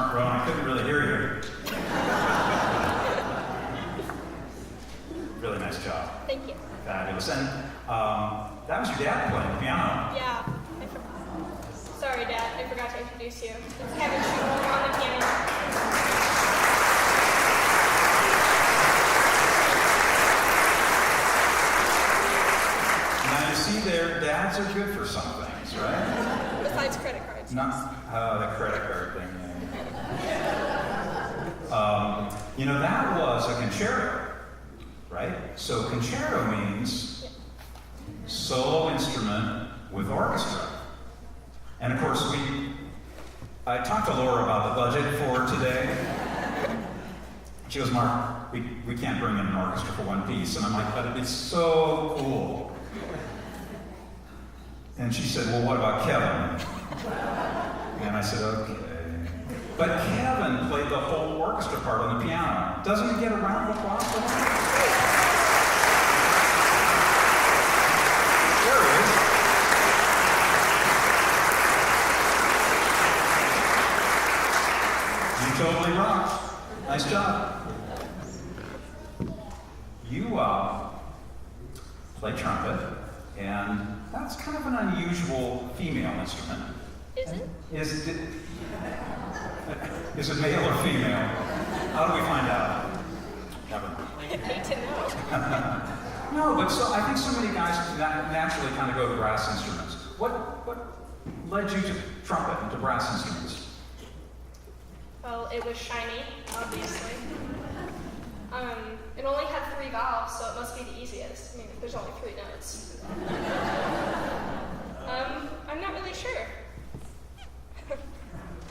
front row and I couldn't really hear you. Really nice job. Thank you. Fabulous. And that was your dad playing the piano. Yeah. Sorry, Dad. I forgot to introduce you. It's Kevin Schuler on the piano. Now you see there, dads are good for some things, right? Besides credit cards. Not the credit card thing. You know, that was a concerto, right? So concerto means solo instrument with orchestra. And of course, I talked to Laura about the budget for today. She goes, Mark, we can't bring in an orchestra for one piece. And I'm like, but it'd be so cool. And she said, well, what about Kevin? And I said, okay. But Kevin played the whole orchestra part on the piano. Doesn't he get a round of applause for that? There he is. You totally rocked. Nice job. You play trumpet, and that's kind of an unusual female instrument. Is it? Is it male or female? How do we find out? Never mind. I need to know. No, but so I think so many guys naturally kind of go to brass instruments. What led you to trumpet and to brass instruments? Well, it was shiny, obviously. It only had 3 valves, so it must be the easiest. I mean, there's only 3 notes. I'm not really sure.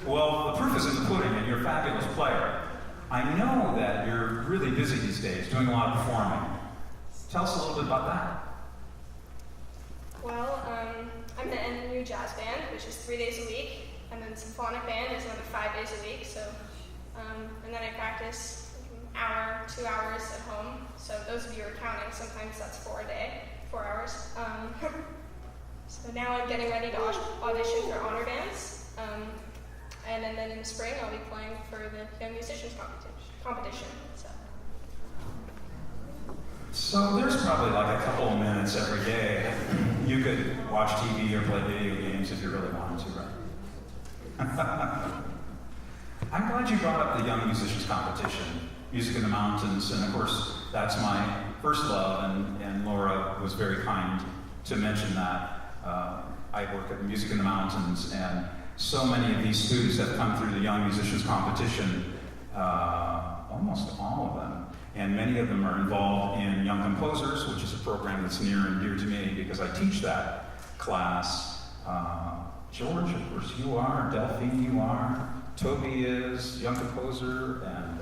Well, the proof is in the pudding, and you're a fabulous player. I know that you're really busy these days, doing a lot of performing. Tell us a little bit about that. Well, I'm in the NU Jazz Band, which is 3 days a week, and then Symphonic Band is another 5 days a week. So, and then I practice an hour, 2 hours at home. So those of you who are counting, sometimes that's 4 a day, 4 hours. So now I'm getting ready to audition for honor bands. And then in the spring, I'll be playing for the Young Musicians competition. So there's probably like a couple of minutes every day you could watch TV or play video games if you really wanted to, right? I'm glad you brought up the Young Musicians competition, Music in the Mountains, and of course that's my first love, and Laura was very kind to mention that. I work at Music in the Mountains, and so many of these students have come through the Young Musicians competition, almost all of them. And many of them are involved in Young Composers, which is a program that's near and dear to me because I teach that class. George, of course, you are. Delphine, you are. Toby is, Young Composer, and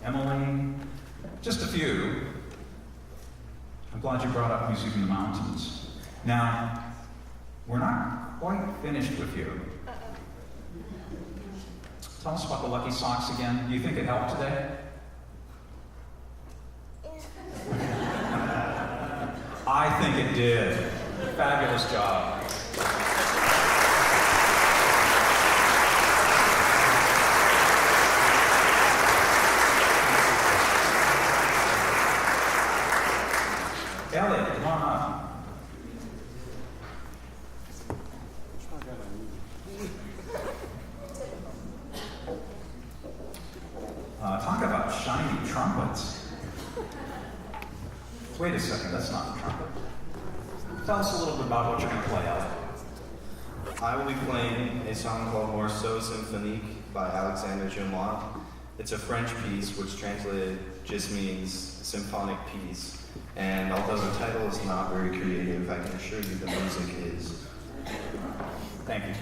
Emily. Just a few. I'm glad you brought up Music in the Mountains. Now, we're not quite finished with you. Tell us about the Lucky Socks again. Do you think it helped today? I think it did. Fabulous job. Elliot, come on up. Talk about shiny trumpets. Wait a second, that's not the trumpet. Tell us a little bit about what you're going to play, Elliot. I will be playing a song called Morceau Symphonique by Alexandre Germois. It's a French piece which translated just means symphonic piece. And although the title is not very creative, I can assure you the music is. Thank you.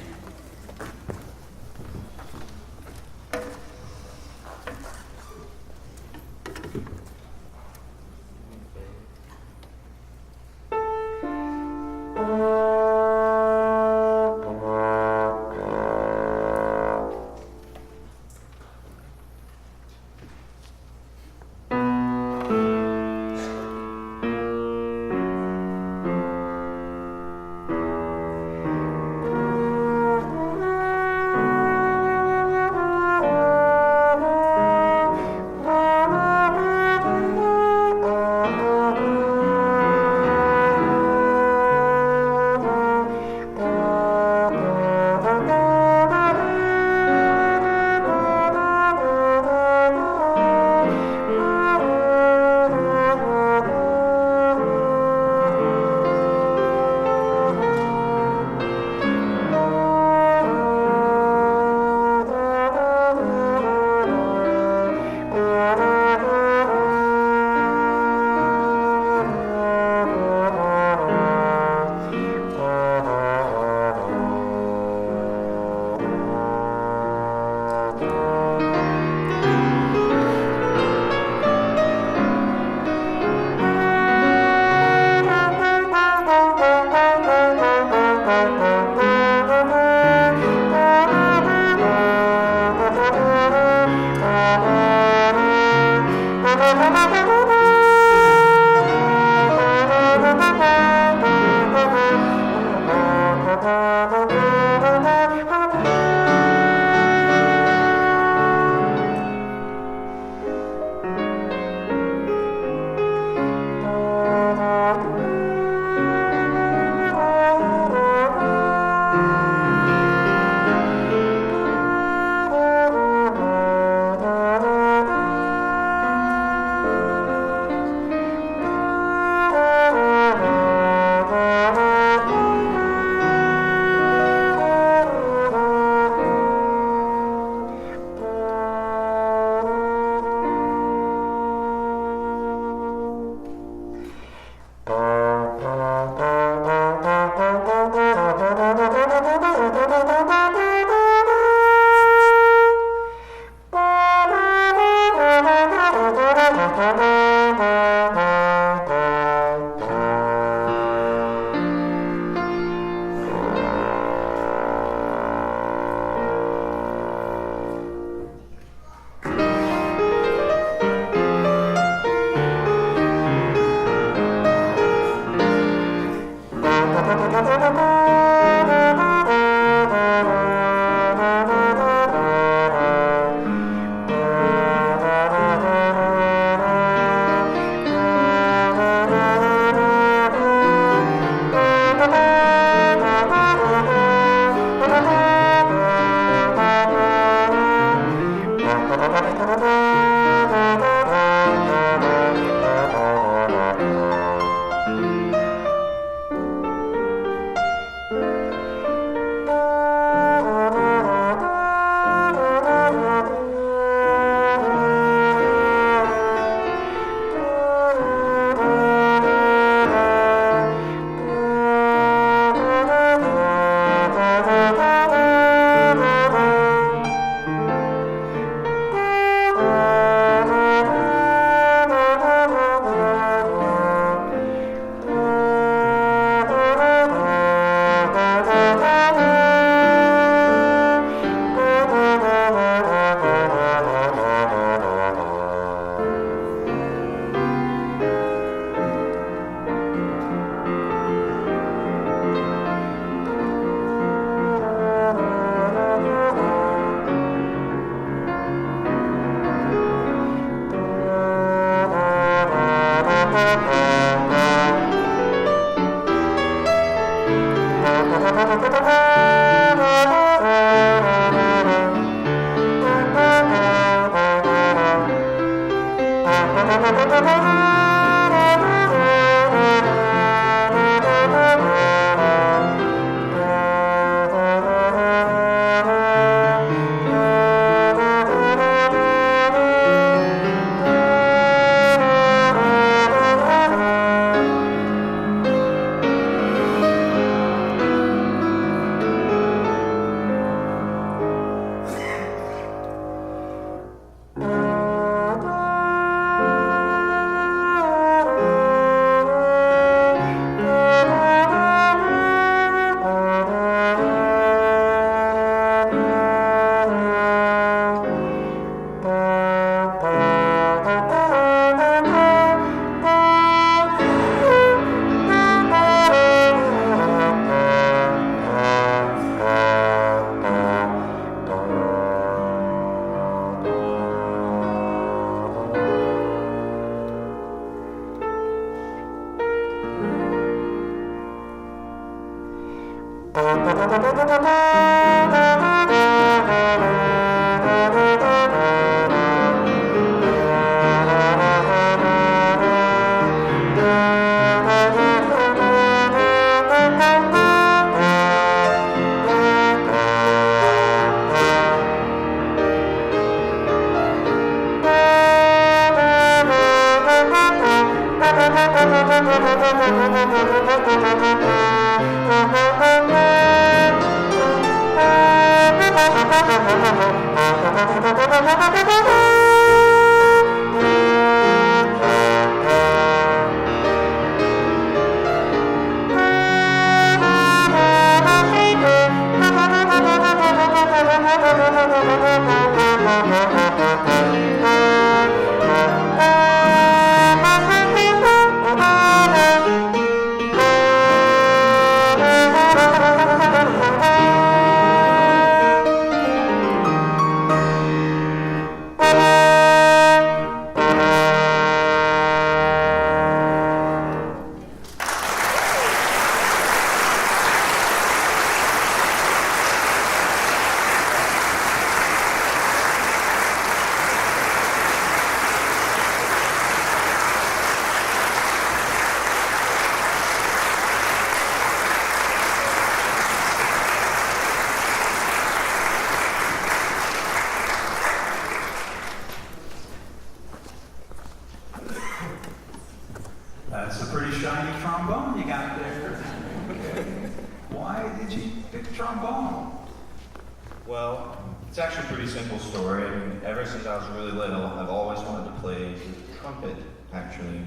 pretty simple story. I mean, ever since I was really little, I've always wanted to play the trumpet, actually.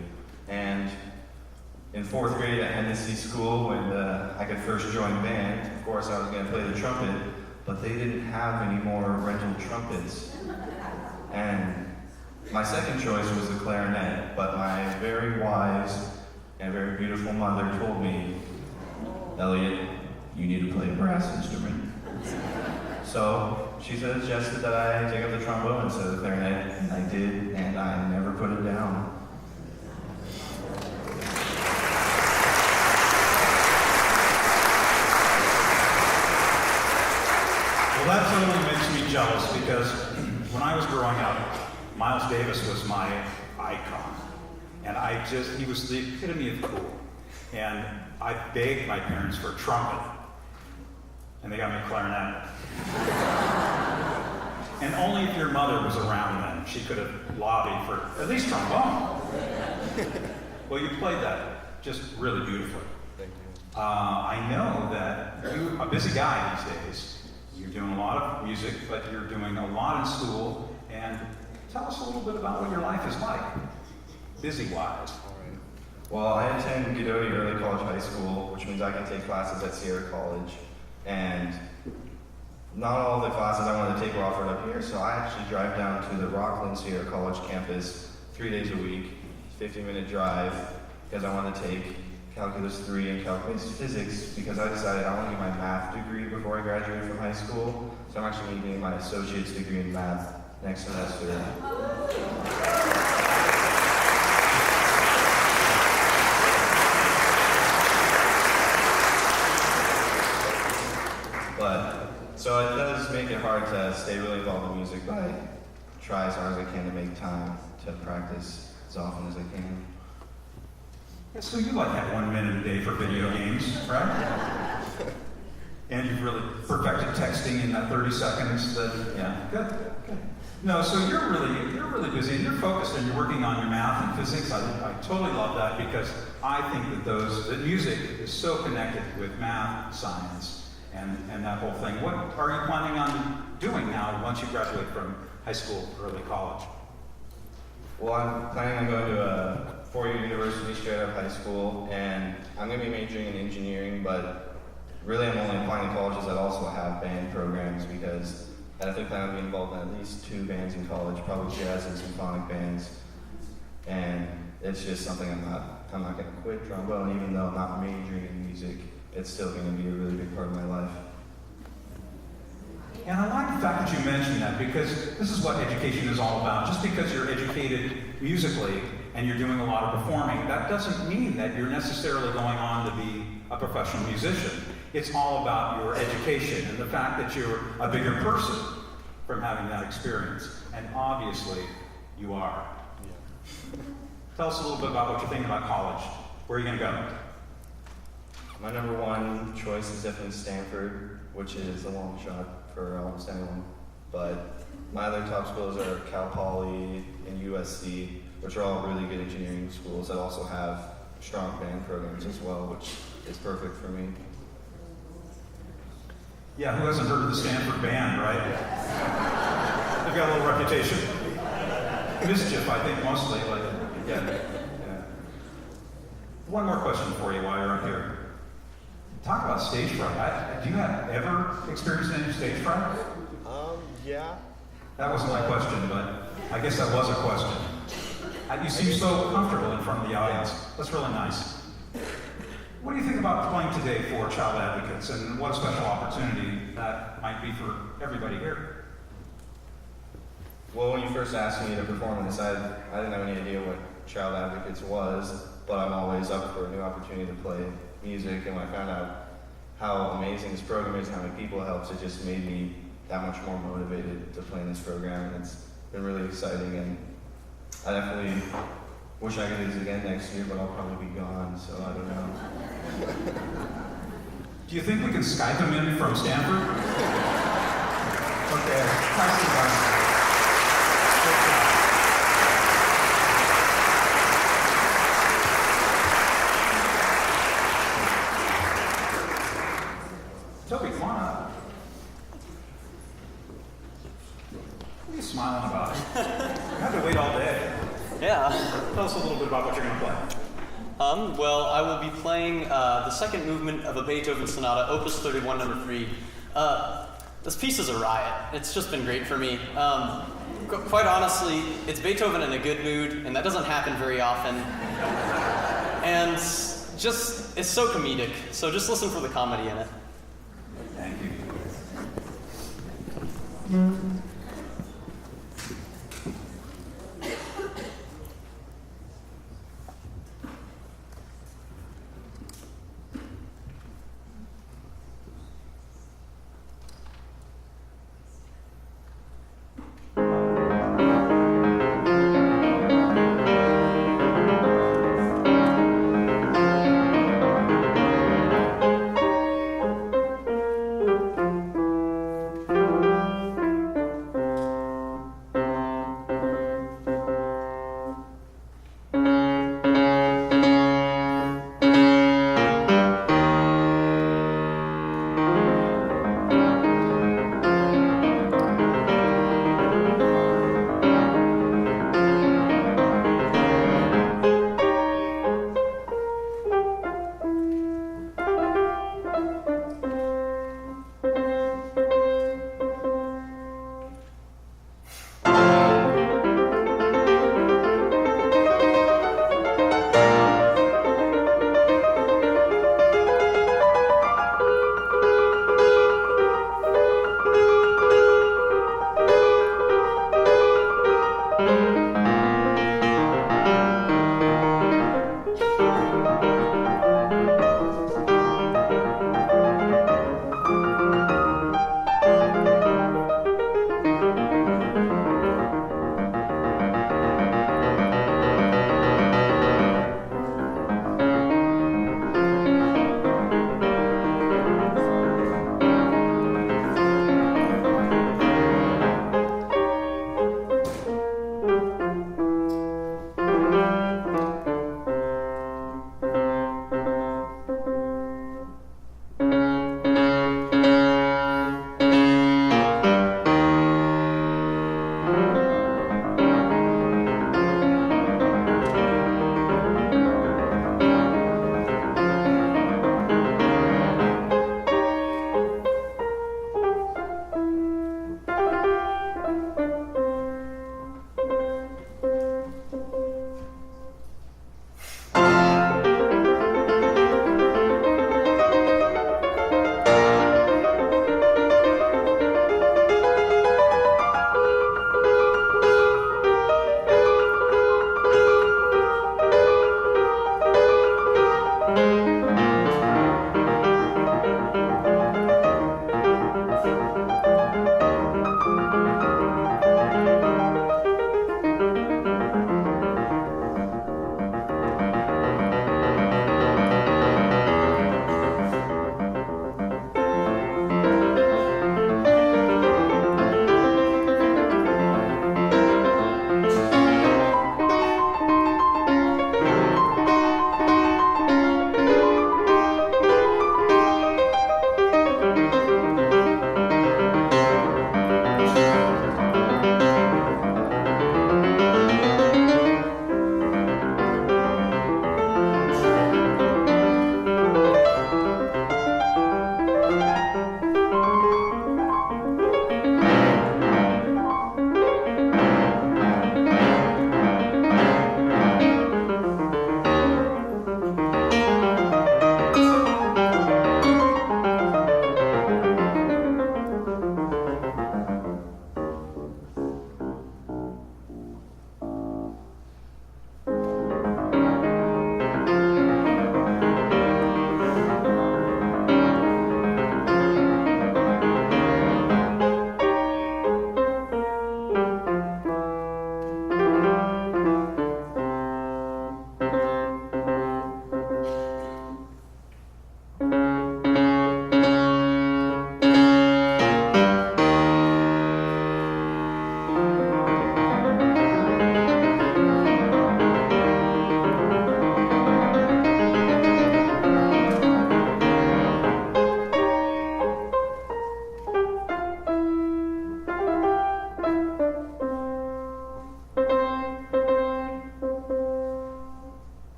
And in 4th grade at Hennessy School, when I could first join band, of course I was going to play the trumpet, but they didn't have any more rental trumpets. And my second choice was the clarinet, but my very wise and very beautiful mother told me, Elliot, you need to play a brass instrument. So she suggested that I take up the trombone instead of the clarinet, and I did, and I never put it down. Well, that totally makes me jealous because when I was growing up, Miles Davis was my icon. And he was the epitome of cool. And I begged my parents for a trumpet. And they got me a clarinet. And only if your mother was around then, she could have lobbied for at least trombone. Well, you played that just really beautifully. Thank you. I know that you're a busy guy these days. You're doing a lot of music, but you're doing a lot in school. And tell us a little bit about what your life is like, busy-wise. Well, I attend Godoti Early College High School, which means I can take classes at Sierra College. And not all the classes I wanted to take were offered up here, so I actually drive down to the Rockland Sierra College campus 3 days a week, 50-minute drive, because I want to take Calculus 3 and Calculus Physics, because I decided I want to get my math degree before I graduate from high school. So I'm actually getting my associate's degree in math next semester. So it does make it hard to stay really involved in music, but I try as hard as I can to make time to practice as often as I can. Yeah, so you like have 1 minute a day for video games, right? And you've really perfected texting in that 30 seconds. Yeah, good. No, so you're really busy and you're focused and you're working on your math and physics. I totally love that because I think that music is so connected with math, science, and that whole thing. What are you planning on doing now once you graduate from high school, early college? Well, I'm planning on going to a four-year university straight out of high school, and I'm going to be majoring in engineering, but really I'm only applying to colleges that also have band programs because I definitely plan on being involved in at least 2 bands in college, probably jazz and symphonic bands. And it's just something I'm not going to quit trombone, even though I'm not majoring in music. It's still going to be a really big part of my life. And I like the fact that you mentioned that because this is what education is all about. Just because you're educated musically and you're doing a lot of performing, that doesn't mean that you're necessarily going on to be a professional musician. It's all about your education and the fact that you're a bigger person from having that experience. And obviously, you are. Yeah. Tell us a little bit about what you're thinking about college. Where are you going to go? My number one choice is definitely Stanford, which is a long shot for almost anyone. But my other top schools are Cal Poly and USC, which are all really good engineering schools that also have strong band programs as well, which is perfect for me. Yeah, who hasn't heard of the Stanford Band, right? They've got a little reputation. Mischief, I think, mostly. Yeah. One more question for you while you're up here. Talk about stage fright. Do you have ever experienced any stage fright? Yeah. That wasn't my question, but I guess that was a question. You seem so comfortable in front of the audience. That's really nice. What do you think about playing today for Child Advocates, and what a special opportunity that might be for everybody here? Well, when you first asked me to perform this, I didn't have any idea what Child Advocates was, but I'm always up for a new opportunity to play music, and when I found out how amazing this program is and how many people it helps, it just made me that much more motivated to play in this program, and it's been really exciting, and I definitely wish I could do this again next year, but I'll probably be gone, so I don't know. Do you think we can Skype him in from Stanford? Okay, nice to meet you. Toby, come on up. about it. You have to wait all day. Yeah. Tell us a little bit about what you're going to play. Well, I will be playing the second movement of a Beethoven sonata, Opus 31, number 3. This piece is a riot. It's just been great for me. Quite honestly, it's Beethoven in a good mood, and that doesn't happen very often. And just, it's so comedic. So just listen for the comedy in it. Thank you.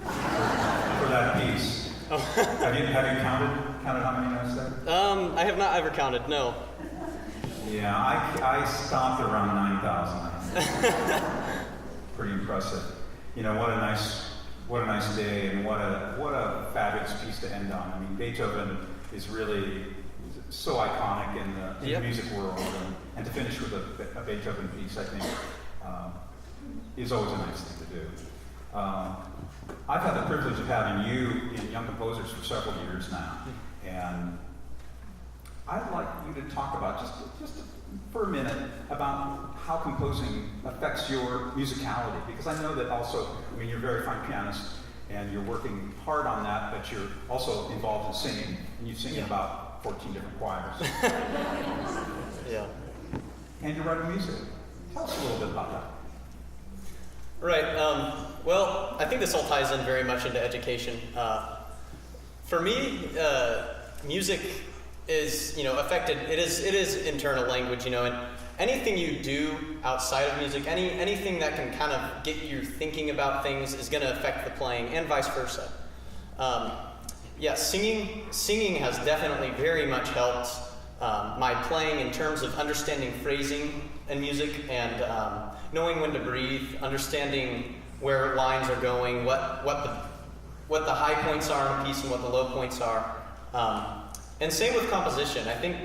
for that piece. Oh. Have you counted how many notes there? I have not ever counted, no. Yeah, I stopped around 9,000. Pretty impressive. You know, what a nice day, and what a fabulous piece to end on. I mean, Beethoven is really so iconic in the music world, and to finish with a Beethoven piece, I think, is always a nice thing to do. I've had the privilege of having you in Young Composers for several years now, and I'd like you to talk about, just for a minute, about how composing affects your musicality, because I know that also, I mean, you're a very fine pianist, and you're working hard on that, but you're also involved in singing, and you sing in about 14 different choirs. Yeah. And you're writing music. Tell us a little bit about that. Right. Well, I think this all ties in very much into education. For me, music is, affected. It is internal language, and anything you do outside of music, anything that can kind of get you thinking about things is going to affect the playing, and vice versa. Singing has definitely very much helped my playing in terms of understanding phrasing in music and knowing when to breathe, understanding where lines are going, what the high points are in a piece and what the low points are. And same with composition. I think,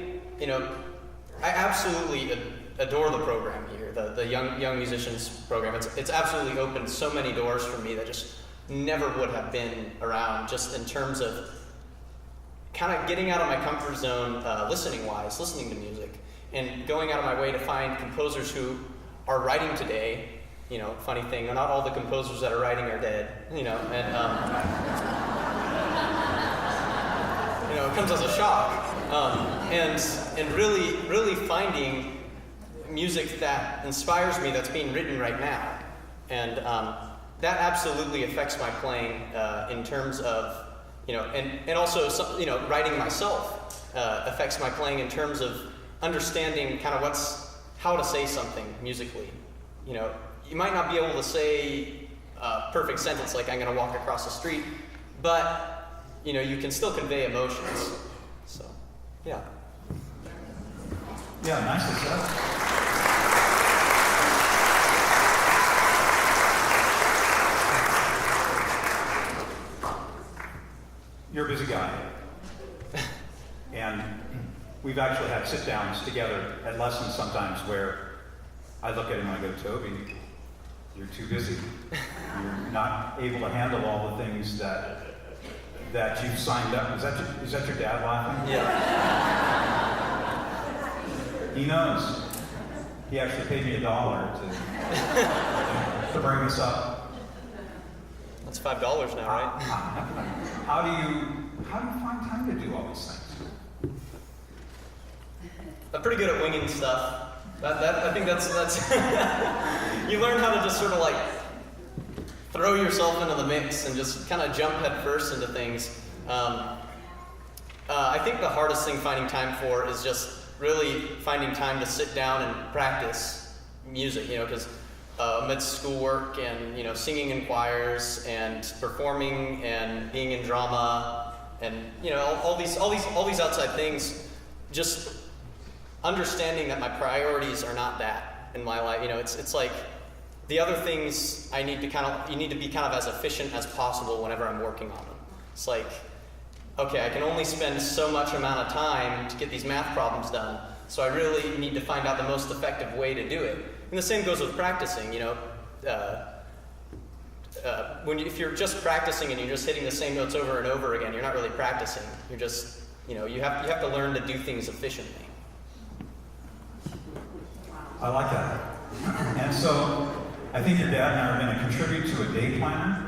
I absolutely adore the program here, the young musicians program. It's absolutely opened so many doors for me that just never would have been around, just in terms of kind of getting out of my comfort zone, listening to music, and going out of my way to find composers who are writing today. Funny thing, not all the composers that are writing are dead, and it comes as a shock. And really finding music that inspires me, that's being written right now. And that absolutely affects my playing in terms of, and also, writing myself affects my playing in terms of understanding kind of how to say something musically. You might not be able to say a perfect sentence like "I'm going to walk across the street," but you can still convey emotions. So, yeah. Yeah, nicely said. You're a busy guy, and we've actually had sit-downs together at lessons sometimes where I look at him and I go, "Toby, you're too busy. You're not able to handle all the things that you've signed up." Is that your dad laughing? Yeah. He knows. He actually paid me $1 to bring this up. That's $5 now, right? How do you find time to do all these things? I'm pretty good at winging stuff. I think that's you learn how to just sort of like throw yourself into the mix and just kind of jump head first into things. I think the hardest thing finding time for is just really finding time to sit down and practice music, because amidst schoolwork and singing in choirs and performing and being in drama and all these outside things, just understanding that my priorities are not that in my life. It's like the other things you need to be kind of as efficient as possible whenever I'm working on them. It's like, okay, I can only spend so much amount of time to get these math problems done, so I really need to find out the most effective way to do it. And the same goes with practicing, if you're just practicing and you're just hitting the same notes over and over again, you're not really practicing. You're just, you have to learn to do things efficiently. I like that. And so, I think your dad and I are going to contribute to a day planner.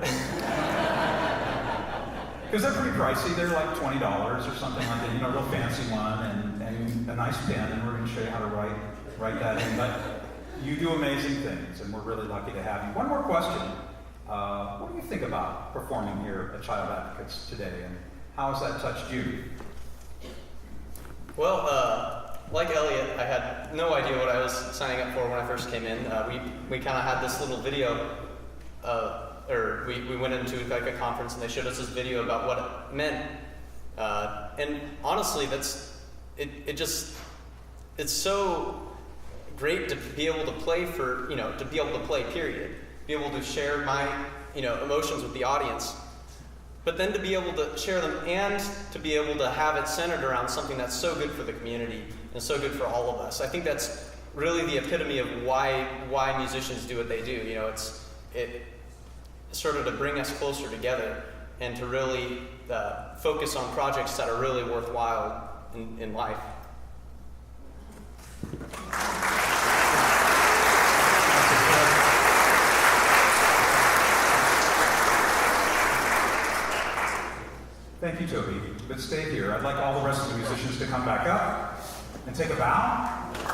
Because they're pretty pricey. They're like $20 or something like that, a real fancy one, and a nice pen, and we're going to show you how to write that in. But you do amazing things, and we're really lucky to have you. One more question. What do you think about performing here at Child Advocates today, and how has that touched you? Well, like Elliot, I had no idea what I was signing up for when I first came in. We kind of had this little video or we went into like a conference and they showed us this video about what it meant. And honestly, it's so great to be able to play period. Be able to share my, emotions with the audience. But then to be able to share them and to be able to have it centered around something that's so good for the community and so good for all of us. I think that's really the epitome of why musicians do what they do. It's sort of to bring us closer together and to really focus on projects that are really worthwhile in life. Thank you, Toby. But stay here. I'd like all the rest of the musicians to come back up and take a bow.